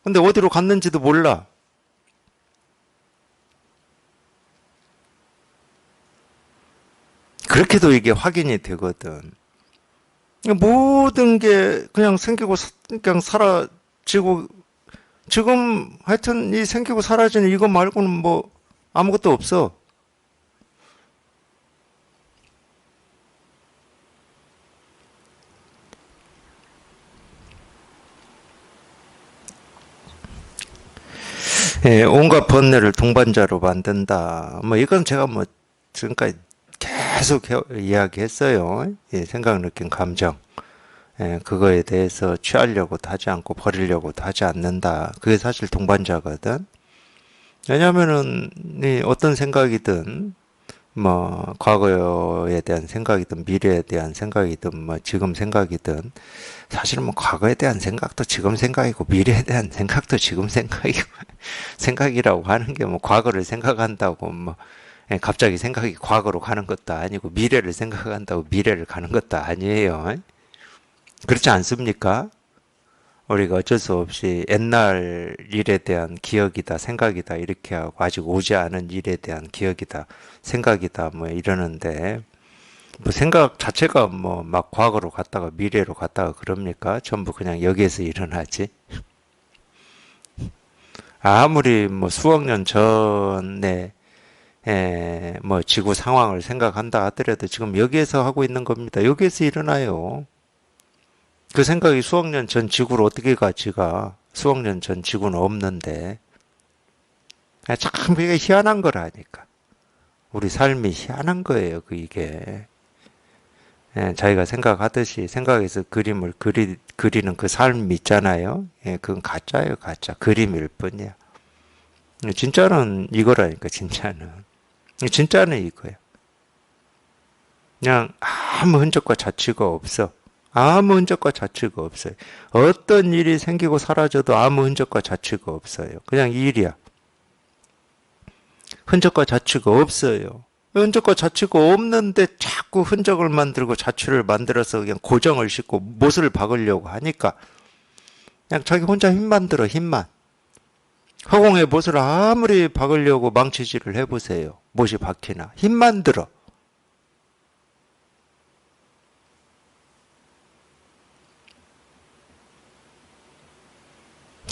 근데 어디로 갔는지도 몰라. 그렇게도 이게 확인이 되거든. 모든 게 그냥 생기고 그냥 사라지고 지금 하여튼 이 생기고 사라지는 이거 말고는 뭐 아무것도 없어. 온갖 번뇌를 동반자로 만든다. 뭐 이건 제가 뭐 지금까지 계속 이야기했어요. 생각, 느낀, 감정. 그거에 대해서 취하려고도 하지 않고 버리려고도 하지 않는다. 그게 사실 동반자거든. 왜냐면은 어떤 생각이든 뭐 과거에 대한 생각이든 미래에 대한 생각이든 뭐 지금 생각이든 사실은 뭐 과거에 대한 생각도 지금 생각이고 미래에 대한 생각도 지금 생각이고 생각이라고 하는 게 뭐 과거를 생각한다고 뭐 갑자기 생각이 과거로 가는 것도 아니고 미래를 생각한다고 미래를 가는 것도 아니에요. 그렇지 않습니까? 우리가 어쩔 수 없이 옛날 일에 대한 기억이다, 생각이다, 이렇게 하고 아직 오지 않은 일에 대한 기억이다, 생각이다, 뭐 이러는데, 뭐 생각 자체가 뭐 막 과거로 갔다가 미래로 갔다가 그럽니까? 전부 그냥 여기에서 일어나지. 아무리 뭐 수억 년 전에 뭐 지구 상황을 생각한다 하더라도 지금 여기에서 하고 있는 겁니다. 여기에서 일어나요. 그 생각이 수억 년 전 지구로 어떻게 가, 지가. 수억 년 전 지구는 없는데. 참 그게 희한한 거라니까. 우리 삶이 희한한 거예요, 그 이게. 자기가 생각하듯이 생각해서 그림을 그리는 그 삶 있잖아요. 그건 가짜예요, 가짜. 그림일 뿐이야. 진짜는 이거라니까, 진짜는. 진짜는 이거야. 그냥 아무 흔적과 자취가 없어. 아무 흔적과 자취가 없어요. 어떤 일이 생기고 사라져도 아무 흔적과 자취가 없어요. 그냥 일이야. 흔적과 자취가 없어요. 흔적과 자취가 없는데 자꾸 흔적을 만들고 자취를 만들어서 그냥 고정을 싣고 못을 박으려고 하니까 그냥 자기 혼자 힘만 들어, 힘만. 허공에 못을 아무리 박으려고 망치질을 해보세요. 못이 박히나. 힘만 들어.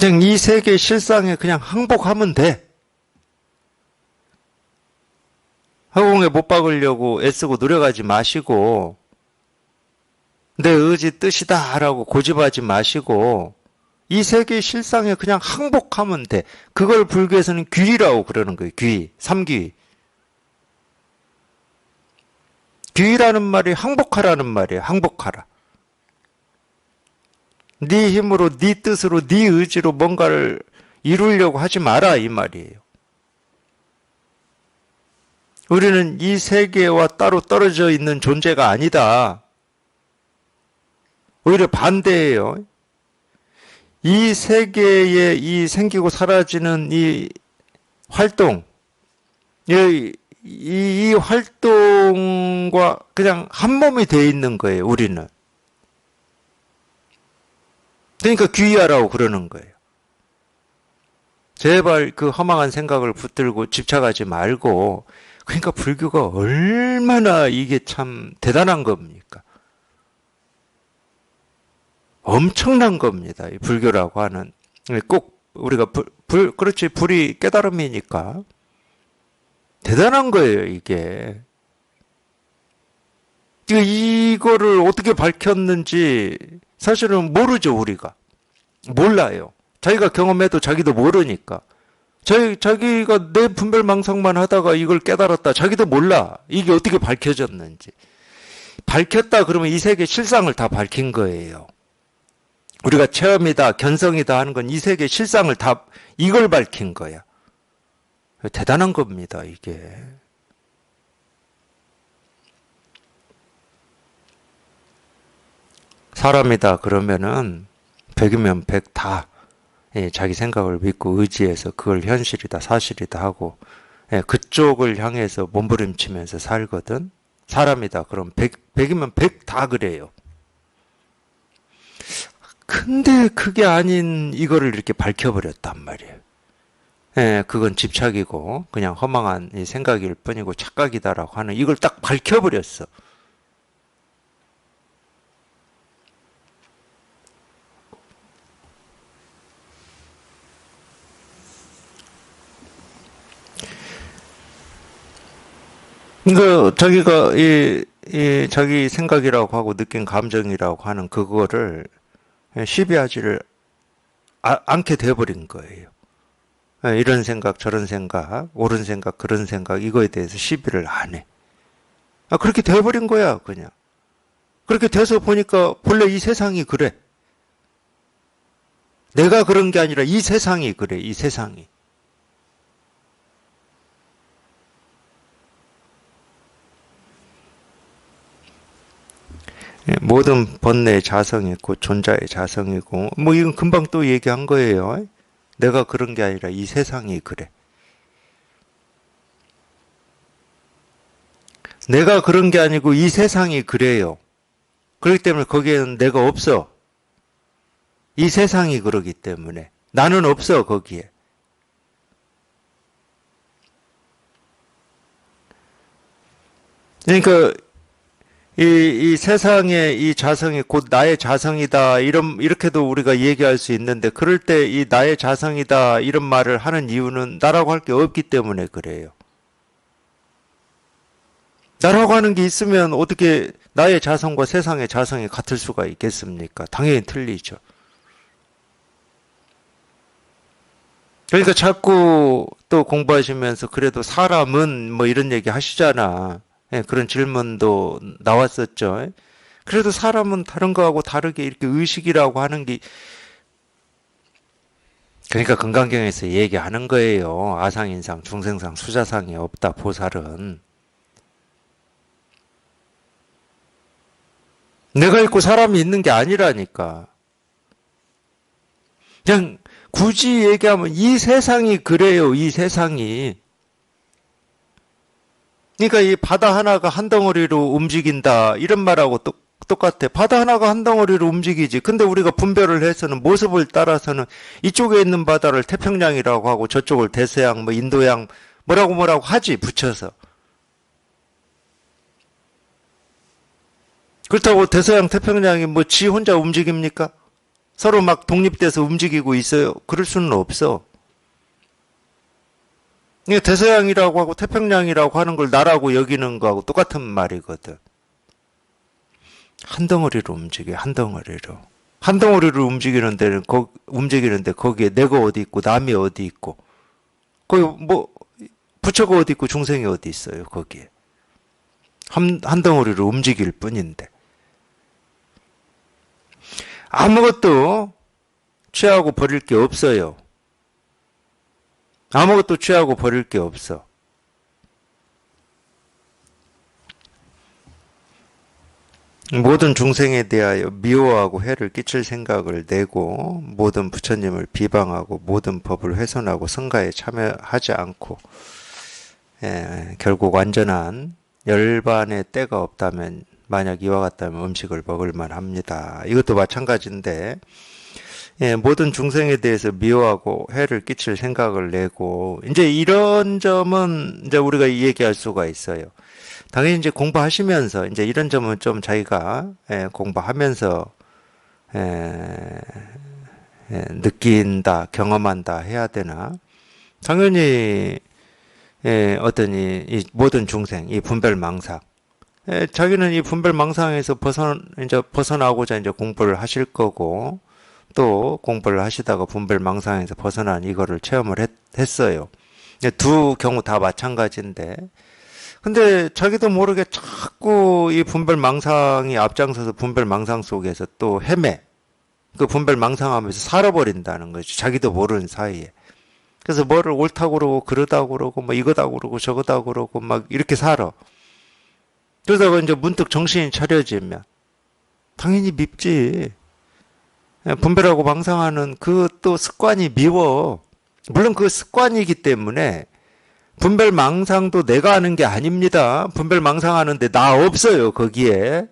그냥 이 세계 실상에 그냥 항복하면 돼. 허공에 못 박으려고 애쓰고 노력하지 마시고, 내 의지 뜻이다 라고 고집하지 마시고, 이 세계 실상에 그냥 항복하면 돼. 그걸 불교에서는 귀라고 그러는 거예요. 귀, 삼귀. 귀라는 말이 항복하라는 말이에요. 항복하라. 네 힘으로, 네 뜻으로, 네 의지로 뭔가를 이루려고 하지 마라 이 말이에요. 우리는 이 세계와 따로 떨어져 있는 존재가 아니다. 오히려 반대예요. 이 세계에 이 생기고 사라지는 이 활동, 이 활동과 그냥 한 몸이 돼 있는 거예요, 우리는. 그러니까 귀하라고 그러는 거예요. 제발 그 허망한 생각을 붙들고 집착하지 말고, 그러니까 불교가 얼마나 이게 참 대단한 겁니까? 엄청난 겁니다. 이 불교라고 하는. 꼭 우리가 그렇지, 불이 깨달음이니까. 대단한 거예요, 이게. 이거를 어떻게 밝혔는지 사실은 모르죠, 우리가. 몰라요. 자기가 경험해도 자기도 모르니까. 자기가 내 분별망상만 하다가 이걸 깨달았다. 자기도 몰라. 이게 어떻게 밝혀졌는지. 밝혔다 그러면 이 세계 실상을 다 밝힌 거예요. 우리가 체험이다, 견성이다 하는 건 이 세계 실상을 다 이걸 밝힌 거야. 대단한 겁니다, 이게. 사람이다 그러면은 100이면 100 다 자기 생각을 믿고 의지해서 그걸 현실이다, 사실이다 하고 그쪽을 향해서 몸부림치면서 살거든. 사람이다 그럼 100이면 100 다 그래요. 근데 그게 아닌 이거를 이렇게 밝혀버렸단 말이에요. 그건 집착이고 그냥 허망한 생각일 뿐이고 착각이다라고 하는 이걸 딱 밝혀버렸어. 그러니까 자기가 이 자기 생각이라고 하고 느낀 감정이라고 하는 그거를 시비하지를 않게 돼버린 거예요. 이런 생각, 저런 생각, 옳은 생각, 그런 생각 이거에 대해서 시비를 안 해. 그렇게 돼버린 거야, 그냥. 그렇게 돼서 보니까 본래 이 세상이 그래. 내가 그런 게 아니라 이 세상이 그래, 이 세상이. 모든 번뇌의 자성이 있고 존자의 자성이고 뭐 이건 금방 또 얘기한 거예요. 내가 그런 게 아니라 이 세상이 그래. 내가 그런 게 아니고 이 세상이 그래요. 그렇기 때문에 거기에는 내가 없어. 이 세상이 그러기 때문에 나는 없어 거기에. 그러니까 이 세상의 이 자성이 곧 나의 자성이다. 이렇게도 우리가 얘기할 수 있는데, 그럴 때 이 나의 자성이다. 이런 말을 하는 이유는 나라고 할 게 없기 때문에 그래요. 나라고 하는 게 있으면 어떻게 나의 자성과 세상의 자성이 같을 수가 있겠습니까? 당연히 틀리죠. 그러니까 자꾸 또 공부하시면서 그래도 사람은 뭐 이런 얘기 하시잖아. 그런 질문도 나왔었죠. 그래도 사람은 다른 거하고 다르게 이렇게 의식이라고 하는 게, 그러니까 금강경에서 얘기하는 거예요. 아상인상, 중생상, 수자상이 없다, 보살은. 내가 있고 사람이 있는 게 아니라니까. 그냥 굳이 얘기하면 이 세상이 그래요, 이 세상이. 그러니까 이 바다 하나가 한 덩어리로 움직인다 이런 말하고 똑같아. 바다 하나가 한 덩어리로 움직이지. 근데 우리가 분별을 해서는 모습을 따라서는 이쪽에 있는 바다를 태평양이라고 하고 저쪽을 대서양, 뭐 인도양 뭐라고 하지 붙여서. 그렇다고 대서양 태평양이 뭐 지 혼자 움직입니까? 서로 막 독립돼서 움직이고 있어요? 그럴 수는 없어. 이게 대서양이라고 하고 태평양이라고 하는 걸 나라고 여기는 거하고 똑같은 말이거든. 한 덩어리로 움직여, 한 덩어리로. 한 덩어리로 움직이는데 거기에 내가 어디 있고 남이 어디 있고 거기 뭐 부처가 어디 있고 중생이 어디 있어요 거기에. 한 덩어리로 움직일 뿐인데. 아무것도 취하고 버릴 게 없어요. 아무것도 취하고 버릴 게 없어. 모든 중생에 대하여 미워하고 해를 끼칠 생각을 내고 모든 부처님을 비방하고 모든 법을 훼손하고 성가에 참여하지 않고 결국 완전한 열반의 때가 없다면 만약 이와 같다면 음식을 먹을 만합니다. 이것도 마찬가지인데 모든 중생에 대해서 미워하고 해를 끼칠 생각을 내고 이제 이런 점은 이제 우리가 얘기할 수가 있어요. 당연히 이제 공부하시면서 이제 이런 점은 좀 자기가 공부하면서 느낀다, 경험한다 해야 되나? 당연히 어떤 이 모든 중생, 이 분별망상, 자기는 이 분별망상에서 벗어나고자 이제 공부를 하실 거고 또 공부를 하시다가 분별망상에서 벗어난 이거를 체험을 했어요. 두 경우 다 마찬가지인데. 근데 자기도 모르게 자꾸 이 분별망상이 앞장서서 분별망상 속에서 또 헤매. 그 분별망상하면서 살아버린다는 거지. 자기도 모르는 사이에. 그래서 뭐를 옳다고 그러고 그러다고 그러고 뭐 이거다고 그러고 저거다고 그러고 막 이렇게 살아. 그러다가 이제 문득 정신이 차려지면 당연히 밉지. 분별하고 망상하는 그 또 습관이 미워. 물론 그 습관이기 때문에 분별망상도 내가 하는 게 아닙니다. 분별망상하는데 나 없어요, 거기에.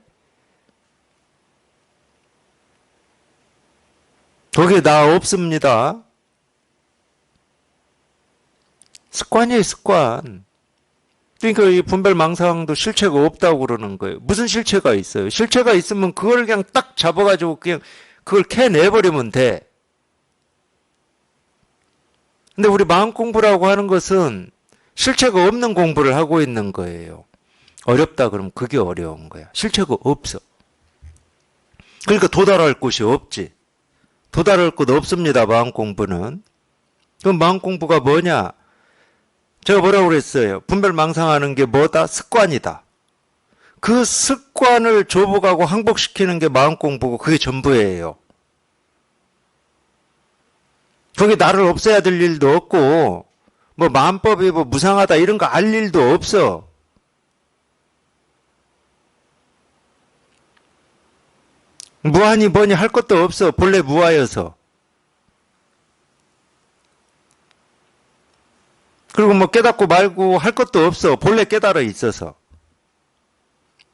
거기에 나 없습니다. 습관이에요, 습관. 그러니까 이 분별망상도 실체가 없다고 그러는 거예요. 무슨 실체가 있어요? 실체가 있으면 그걸 그냥 딱 잡아가지고 그냥 그걸 캐내버리면 돼. 근데 우리 마음 공부라고 하는 것은 실체가 없는 공부를 하고 있는 거예요. 어렵다 그러면 그게 어려운 거야. 실체가 없어. 그러니까 도달할 곳이 없지. 도달할 곳 없습니다. 마음 공부는. 그럼 마음 공부가 뭐냐? 제가 뭐라고 그랬어요? 분별망상하는 게 뭐다? 습관이다. 그 습관을 조복하고 항복시키는 게 마음 공부고 그게 전부예요. 거기 나를 없애야 될 일도 없고 뭐 마음법이 뭐 무상하다 이런 거 알 일도 없어. 무하니 뭐니 할 것도 없어. 본래 무하여서. 그리고 뭐 깨닫고 말고 할 것도 없어. 본래 깨달아 있어서.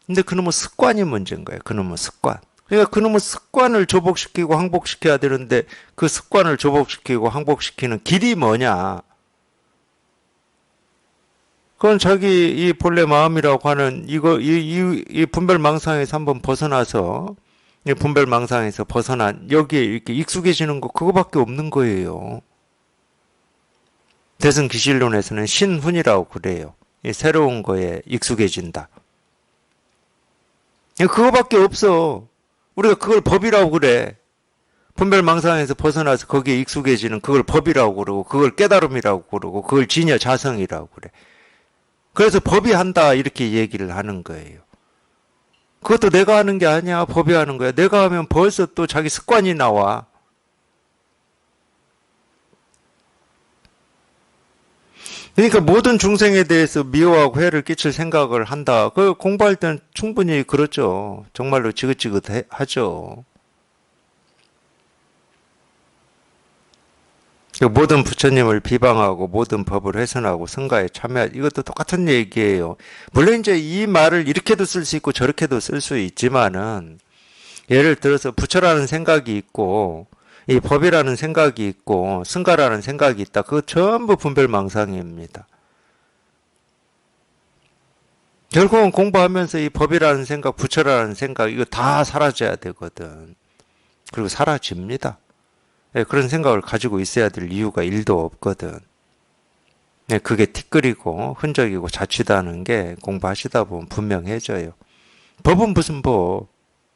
근데 그놈의 습관이 문제인 거예요. 그놈의 습관. 그러니까 그놈의 습관을 조복시키고 항복시켜야 되는데 그 습관을 조복시키고 항복시키는 길이 뭐냐? 그건 자기 이 본래 마음이라고 하는 이 분별망상에서 한번 벗어나서 이 분별망상에서 벗어난 여기에 이렇게 익숙해지는 거 그거밖에 없는 거예요. 대승기실론에서는 신훈이라고 그래요. 이 새로운 거에 익숙해진다. 그거밖에 없어. 우리가 그걸 법이라고 그래. 분별망상에서 벗어나서 거기에 익숙해지는 그걸 법이라고 그러고 그걸 깨달음이라고 그러고 그걸 진여자성이라고 그래. 그래서 법이 한다 이렇게 얘기를 하는 거예요. 그것도 내가 하는 게 아니야. 법이 하는 거야. 내가 하면 벌써 또 자기 습관이 나와. 그러니까 모든 중생에 대해서 미워하고 해를 끼칠 생각을 한다. 그 공부할 때는 충분히 그렇죠. 정말로 지긋지긋하죠. 모든 부처님을 비방하고 모든 법을 훼손하고 성가에 참여 이것도 똑같은 얘기예요. 물론 이제 이 말을 이렇게도 쓸 수 있고 저렇게도 쓸 수 있지만은 예를 들어서 부처라는 생각이 있고 이 법이라는 생각이 있고 성가라는 생각이 있다. 그거 전부 분별망상입니다. 결국은 공부하면서 이 법이라는 생각, 부처라는 생각 이거 다 사라져야 되거든. 그리고 사라집니다. 예, 그런 생각을 가지고 있어야 될 이유가 1도 없거든. 예, 그게 티끌이고 흔적이고 자취다는 게 공부하시다 보면 분명해져요. 법은 무슨 법?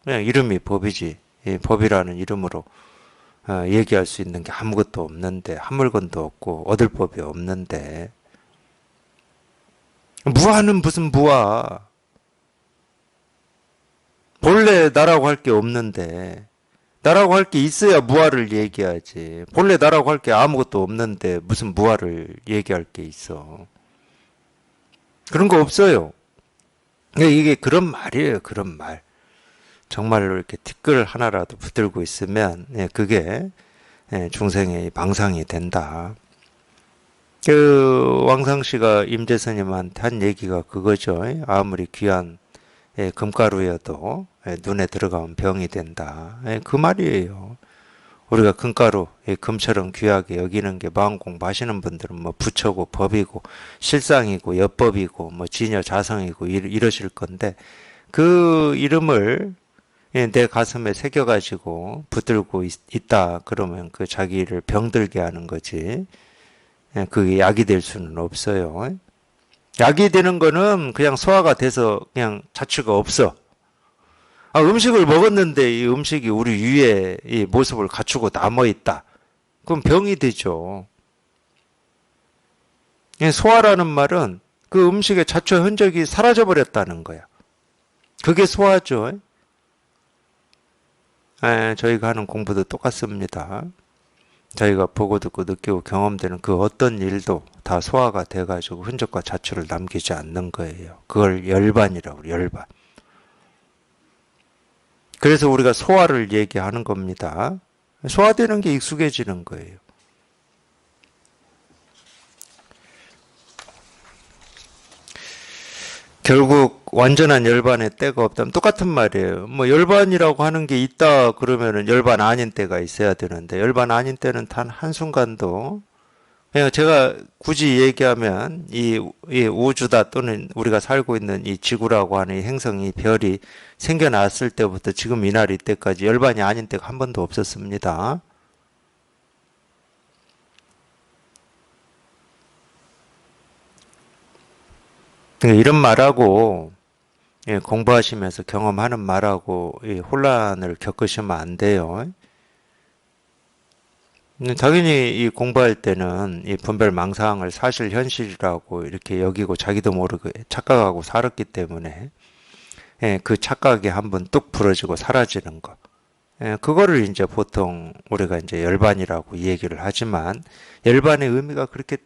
그냥 이름이 법이지. 이 법이라는 이름으로 얘기할 수 있는 게 아무것도 없는데, 한 물건도 없고 얻을 법이 없는데, 무아는 무슨 무아? 본래 나라고 할 게 없는데, 나라고 할 게 있어야 무아를 얘기하지. 본래 나라고 할 게 아무것도 없는데 무슨 무아를 얘기할 게 있어. 그런 거 없어요. 이게 그런 말이에요. 그런 말. 정말로 이렇게 티끌 하나라도 붙들고 있으면 그게 중생의 망상이 된다. 그 왕상 씨가 임재스님한테 한 얘기가 그거죠. 아무리 귀한 금가루여도 눈에 들어가면 병이 된다. 그 말이에요. 우리가 금가루, 금처럼 귀하게 여기는 게 마음 공부하시는 분들은 뭐 부처고 법이고 실상이고 엿법이고 뭐 지녀 자성이고 이러실 건데 그 이름을 내 가슴에 새겨가지고 붙들고 있다 그러면 그 자기를 병들게 하는 거지. 그게 약이 될 수는 없어요. 약이 되는 거는 그냥 소화가 돼서 그냥 자취가 없어. 아, 음식을 먹었는데 이 음식이 우리 위에 이 모습을 갖추고 남아 있다. 그럼 병이 되죠. 소화라는 말은 그 음식의 자취 흔적이 사라져 버렸다는 거야. 그게 소화죠. 저희가 하는 공부도 똑같습니다. 저희가 보고 듣고 느끼고 경험되는 그 어떤 일도 다 소화가 돼가지고 흔적과 자취를 남기지 않는 거예요. 그걸 열반이라고 그래요. 열반. 그래서 우리가 소화를 얘기하는 겁니다. 소화되는 게 익숙해지는 거예요. 결국 완전한 열반의 때가 없다면 똑같은 말이에요. 뭐 열반이라고 하는 게 있다 그러면은 열반 아닌 때가 있어야 되는데 열반 아닌 때는 단 한순간도 그냥 제가 굳이 얘기하면 이 우주다 또는 우리가 살고 있는 이 지구라고 하는 이 행성이 별이 생겨났을 때부터 지금 이날 이때까지 열반이 아닌 때가 한 번도 없었습니다. 그러니까 이런 말하고 공부하시면서 경험하는 말하고 혼란을 겪으시면 안 돼요. 당연히 이 공부할 때는 이 분별 망상을 사실 현실이라고 이렇게 여기고 자기도 모르게 착각하고 살았기 때문에 그 착각이 한번 뚝 부러지고 사라지는 거. 그거를 이제 보통 우리가 이제 열반이라고 얘기를 하지만 열반의 의미가 그렇게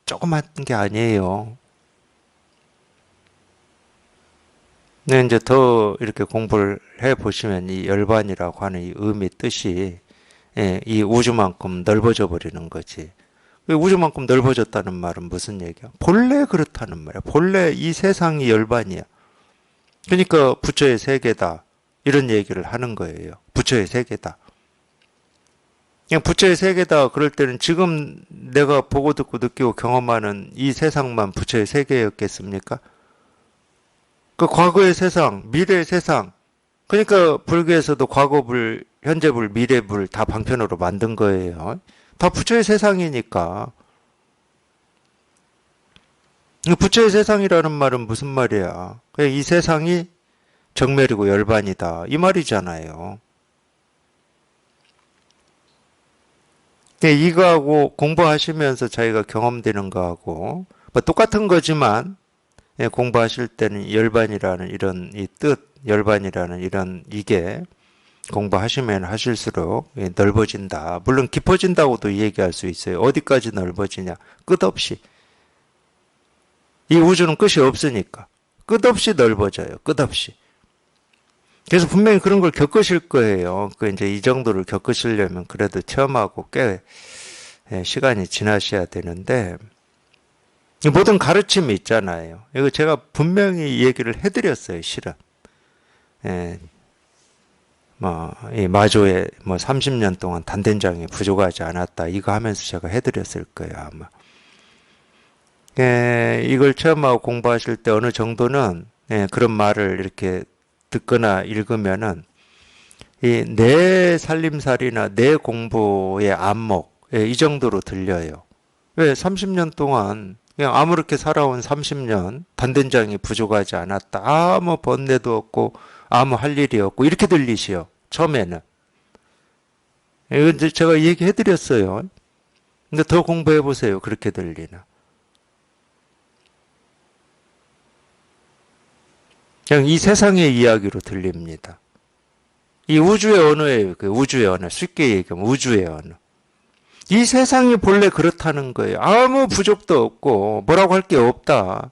조그만 게 아니에요. 근데 이제 더 이렇게 공부를 해 보시면 이 열반이라고 하는 이 의미 뜻이 이 우주만큼 넓어져 버리는 거지. 우주만큼 넓어졌다는 말은 무슨 얘기야? 본래 그렇다는 말이야. 본래 이 세상이 열반이야. 그러니까 부처의 세계다. 이런 얘기를 하는 거예요. 부처의 세계다. 그냥 부처의 세계다. 그럴 때는 지금 내가 보고 듣고 느끼고 경험하는 이 세상만 부처의 세계였겠습니까? 그 과거의 세상, 미래의 세상. 그러니까 불교에서도 과거불, 현재불, 미래불 다 방편으로 만든 거예요. 다 부처의 세상이니까. 부처의 세상이라는 말은 무슨 말이야? 그냥 이 세상이 정멸이고 열반이다. 이 말이잖아요. 이거하고 공부하시면서 자기가 경험되는 거하고 뭐 똑같은 거지만 공부하실 때는 열반이라는 이런 이 뜻, 열반이라는 이런 이게 공부하시면 하실수록 넓어진다. 물론 깊어진다고도 얘기할 수 있어요. 어디까지 넓어지냐? 끝없이. 이 우주는 끝이 없으니까. 끝없이 넓어져요. 끝없이. 그래서 분명히 그런 걸 겪으실 거예요. 그 이제 이 정도를 겪으시려면 그래도 체험하고 꽤 시간이 지나셔야 되는데 모든 가르침이 있잖아요. 이거 제가 분명히 얘기를 해드렸어요. 실은. 예, 이 마조에 30년 동안 단된장이 부족하지 않았다. 이거 하면서 제가 해드렸을 거예요, 아마. 이걸 체험하고 공부하실 때 어느 정도는 그런 말을 이렇게 듣거나 읽으면은 이 내 살림살이나 내 공부의 안목, 이 정도로 들려요. 왜 30년 동안 그냥 아무렇게 살아온 30년 단된장이 부족하지 않았다. 아무 번뇌도 없고 아무 할 일이 없고 이렇게 들리시요. 처음에는. 이거 이제 제가 얘기해 드렸어요. 근데 더 공부해 보세요. 그렇게 들리나. 그냥 이 세상의 이야기로 들립니다. 이 우주의 언어예요. 그 우주의 언어. 쉽게 얘기하면 우주의 언어. 이 세상이 본래 그렇다는 거예요. 아무 부족도 없고 뭐라고 할 게 없다.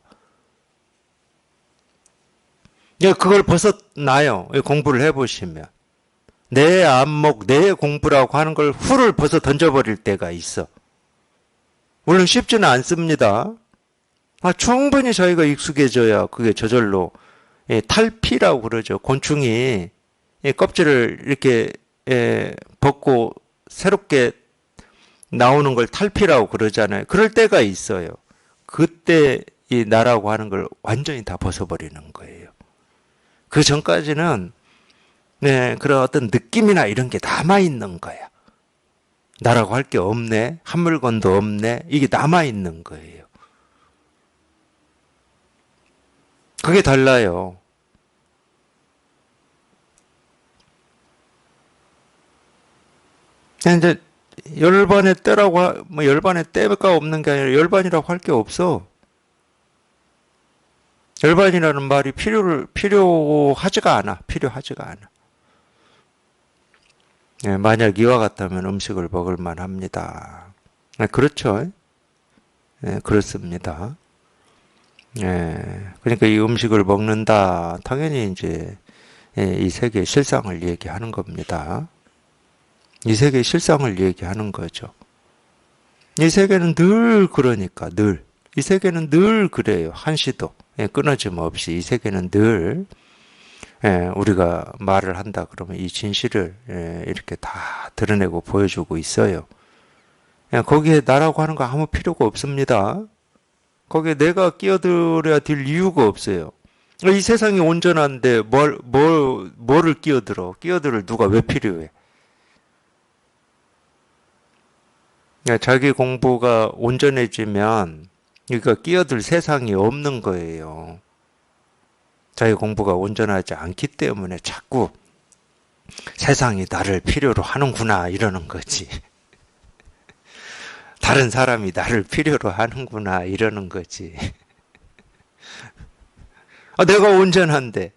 그걸 벗어나요. 공부를 해보시면. 내 안목, 내 공부라고 하는 걸 훌을 벗어 던져버릴 때가 있어. 물론 쉽지는 않습니다. 충분히 저희가 익숙해져야 그게 저절로 탈피라고 그러죠. 곤충이 껍질을 이렇게 벗고 새롭게 나오는 걸 탈피라고 그러잖아요. 그럴 때가 있어요. 그때 이 나라고 하는 걸 완전히 다 벗어버리는 거예요. 그 전까지는 그런 어떤 느낌이나 이런 게 남아있는 거야. 나라고 할 게 없네. 한 물건도 없네. 이게 남아있는 거예요. 그게 달라요. 이제 열반의 때라고 뭐 열반의 때가 없는 게 아니라 열반이라고 할 게 없어. 열반이라는 말이 필요하지가 않아. 필요하지가 않아. 만약 이와 같다면 음식을 먹을 만합니다. 그렇죠. 그렇습니다. 그러니까 이 음식을 먹는다. 당연히 이제 이 세계의 실상을 얘기하는 겁니다. 이 세계의 실상을 얘기하는 거죠. 이 세계는 늘 그러니까 늘. 이 세계는 늘 그래요. 한시도 끊어짐 없이 이 세계는 늘 우리가 말을 한다 그러면 이 진실을 이렇게 다 드러내고 보여주고 있어요. 거기에 나라고 하는 거 아무 필요가 없습니다. 거기에 내가 끼어들어야 될 이유가 없어요. 이 세상이 온전한데 뭐를 끼어들어? 끼어들을 누가 왜 필요해? 자기 공부가 온전해지면 그러니까 끼어들 세상이 없는 거예요. 자기 공부가 온전하지 않기 때문에 자꾸 세상이 나를 필요로 하는구나 이러는 거지. 다른 사람이 나를 필요로 하는구나 이러는 거지. 내가 온전한데.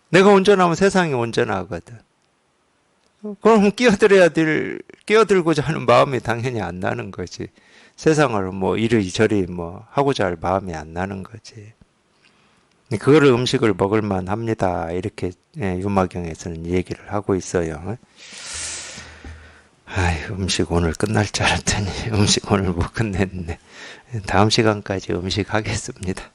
내가 온전하면 세상이 온전하거든. 그럼 끼어들고자 하는 마음이 당연히 안 나는 거지. 세상을 뭐 이리저리 뭐 하고자 할 마음이 안 나는 거지. 그거를 음식을 먹을 만합니다. 이렇게 유마경에서는 얘기를 하고 있어요. 음식 오늘 끝날 줄 알았더니 음식 오늘 못 끝냈네. 다음 시간까지 음식 하겠습니다.